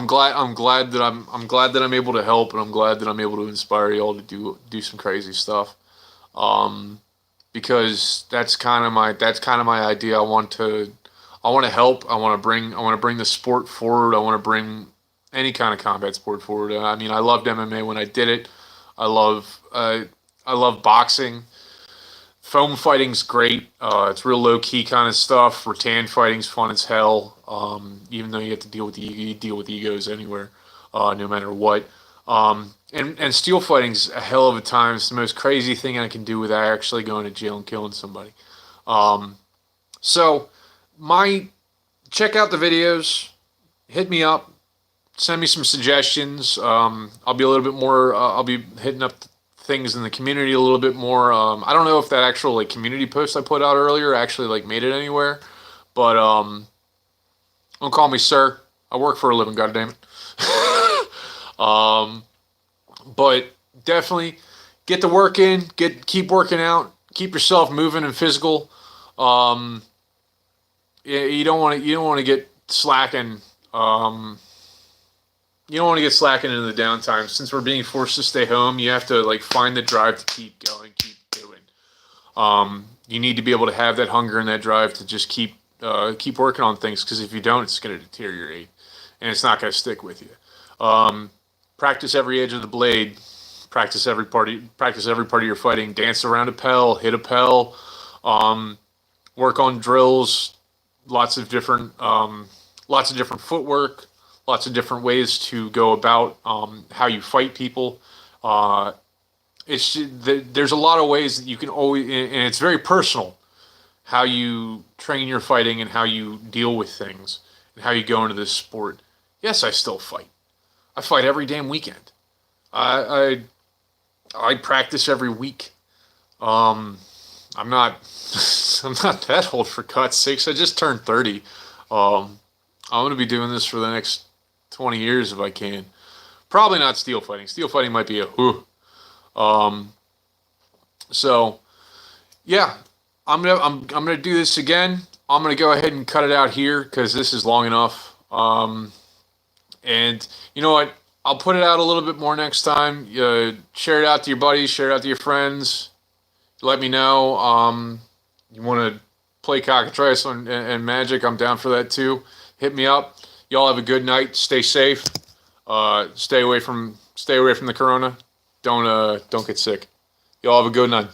Speaker 1: glad that I'm able to help, and I'm glad that I'm able to inspire y'all to do some crazy stuff. Because that's kind of my idea. I want to help. I want to bring the sport forward. I want to bring any kind of combat sport forward. I mean, I loved MMA when I did it. I love boxing. Foam fighting's great. It's real low key kind of stuff. Rattan fighting's fun as hell. Even though you have to deal with egos anywhere, no matter what. And steel fighting's a hell of a time. It's the most crazy thing I can do without actually going to jail and killing somebody. So check out the videos. Hit me up. Send me some suggestions. I'll be a little bit more. I'll be hitting up things in the community a little bit more. I don't know if that actual like community post I put out earlier actually like made it anywhere, but don't call me sir. I work for a living, goddammit. But definitely get the work in. Keep working out. Keep yourself moving and physical. You don't want to get slacking. You don't want to get slacking into the downtime. Since we're being forced to stay home, you have to like find the drive to keep going, keep doing. You need to be able to have that hunger and that drive to just keep working on things, because if you don't, it's going to deteriorate, and it's not going to stick with you. Practice every edge of the blade. Practice every part of your fighting. Dance around a pel, hit a pel, work on drills, lots of different footwork, lots of different ways to go about how you fight people. There's a lot of ways that you can always, and it's very personal how you train your fighting and how you deal with things and how you go into this sport. Yes, I still fight. I fight every damn weekend. I practice every week. I'm not I'm not that old, for God's sakes. I just turned 30. I'm going to be doing this for the next 20 years if I can. Probably not steel fighting. Steel fighting might be a whew. So yeah, I'm gonna do this again. I'm gonna go ahead and cut it out here because this is long enough. And you know what? I'll put it out a little bit more next time. Share it out to your buddies. Share it out to your friends. Let me know. You want to play cockatrice and Magic? I'm down for that too. Hit me up. Y'all have a good night. Stay safe. Stay away from the corona. Don't get sick. Y'all have a good night.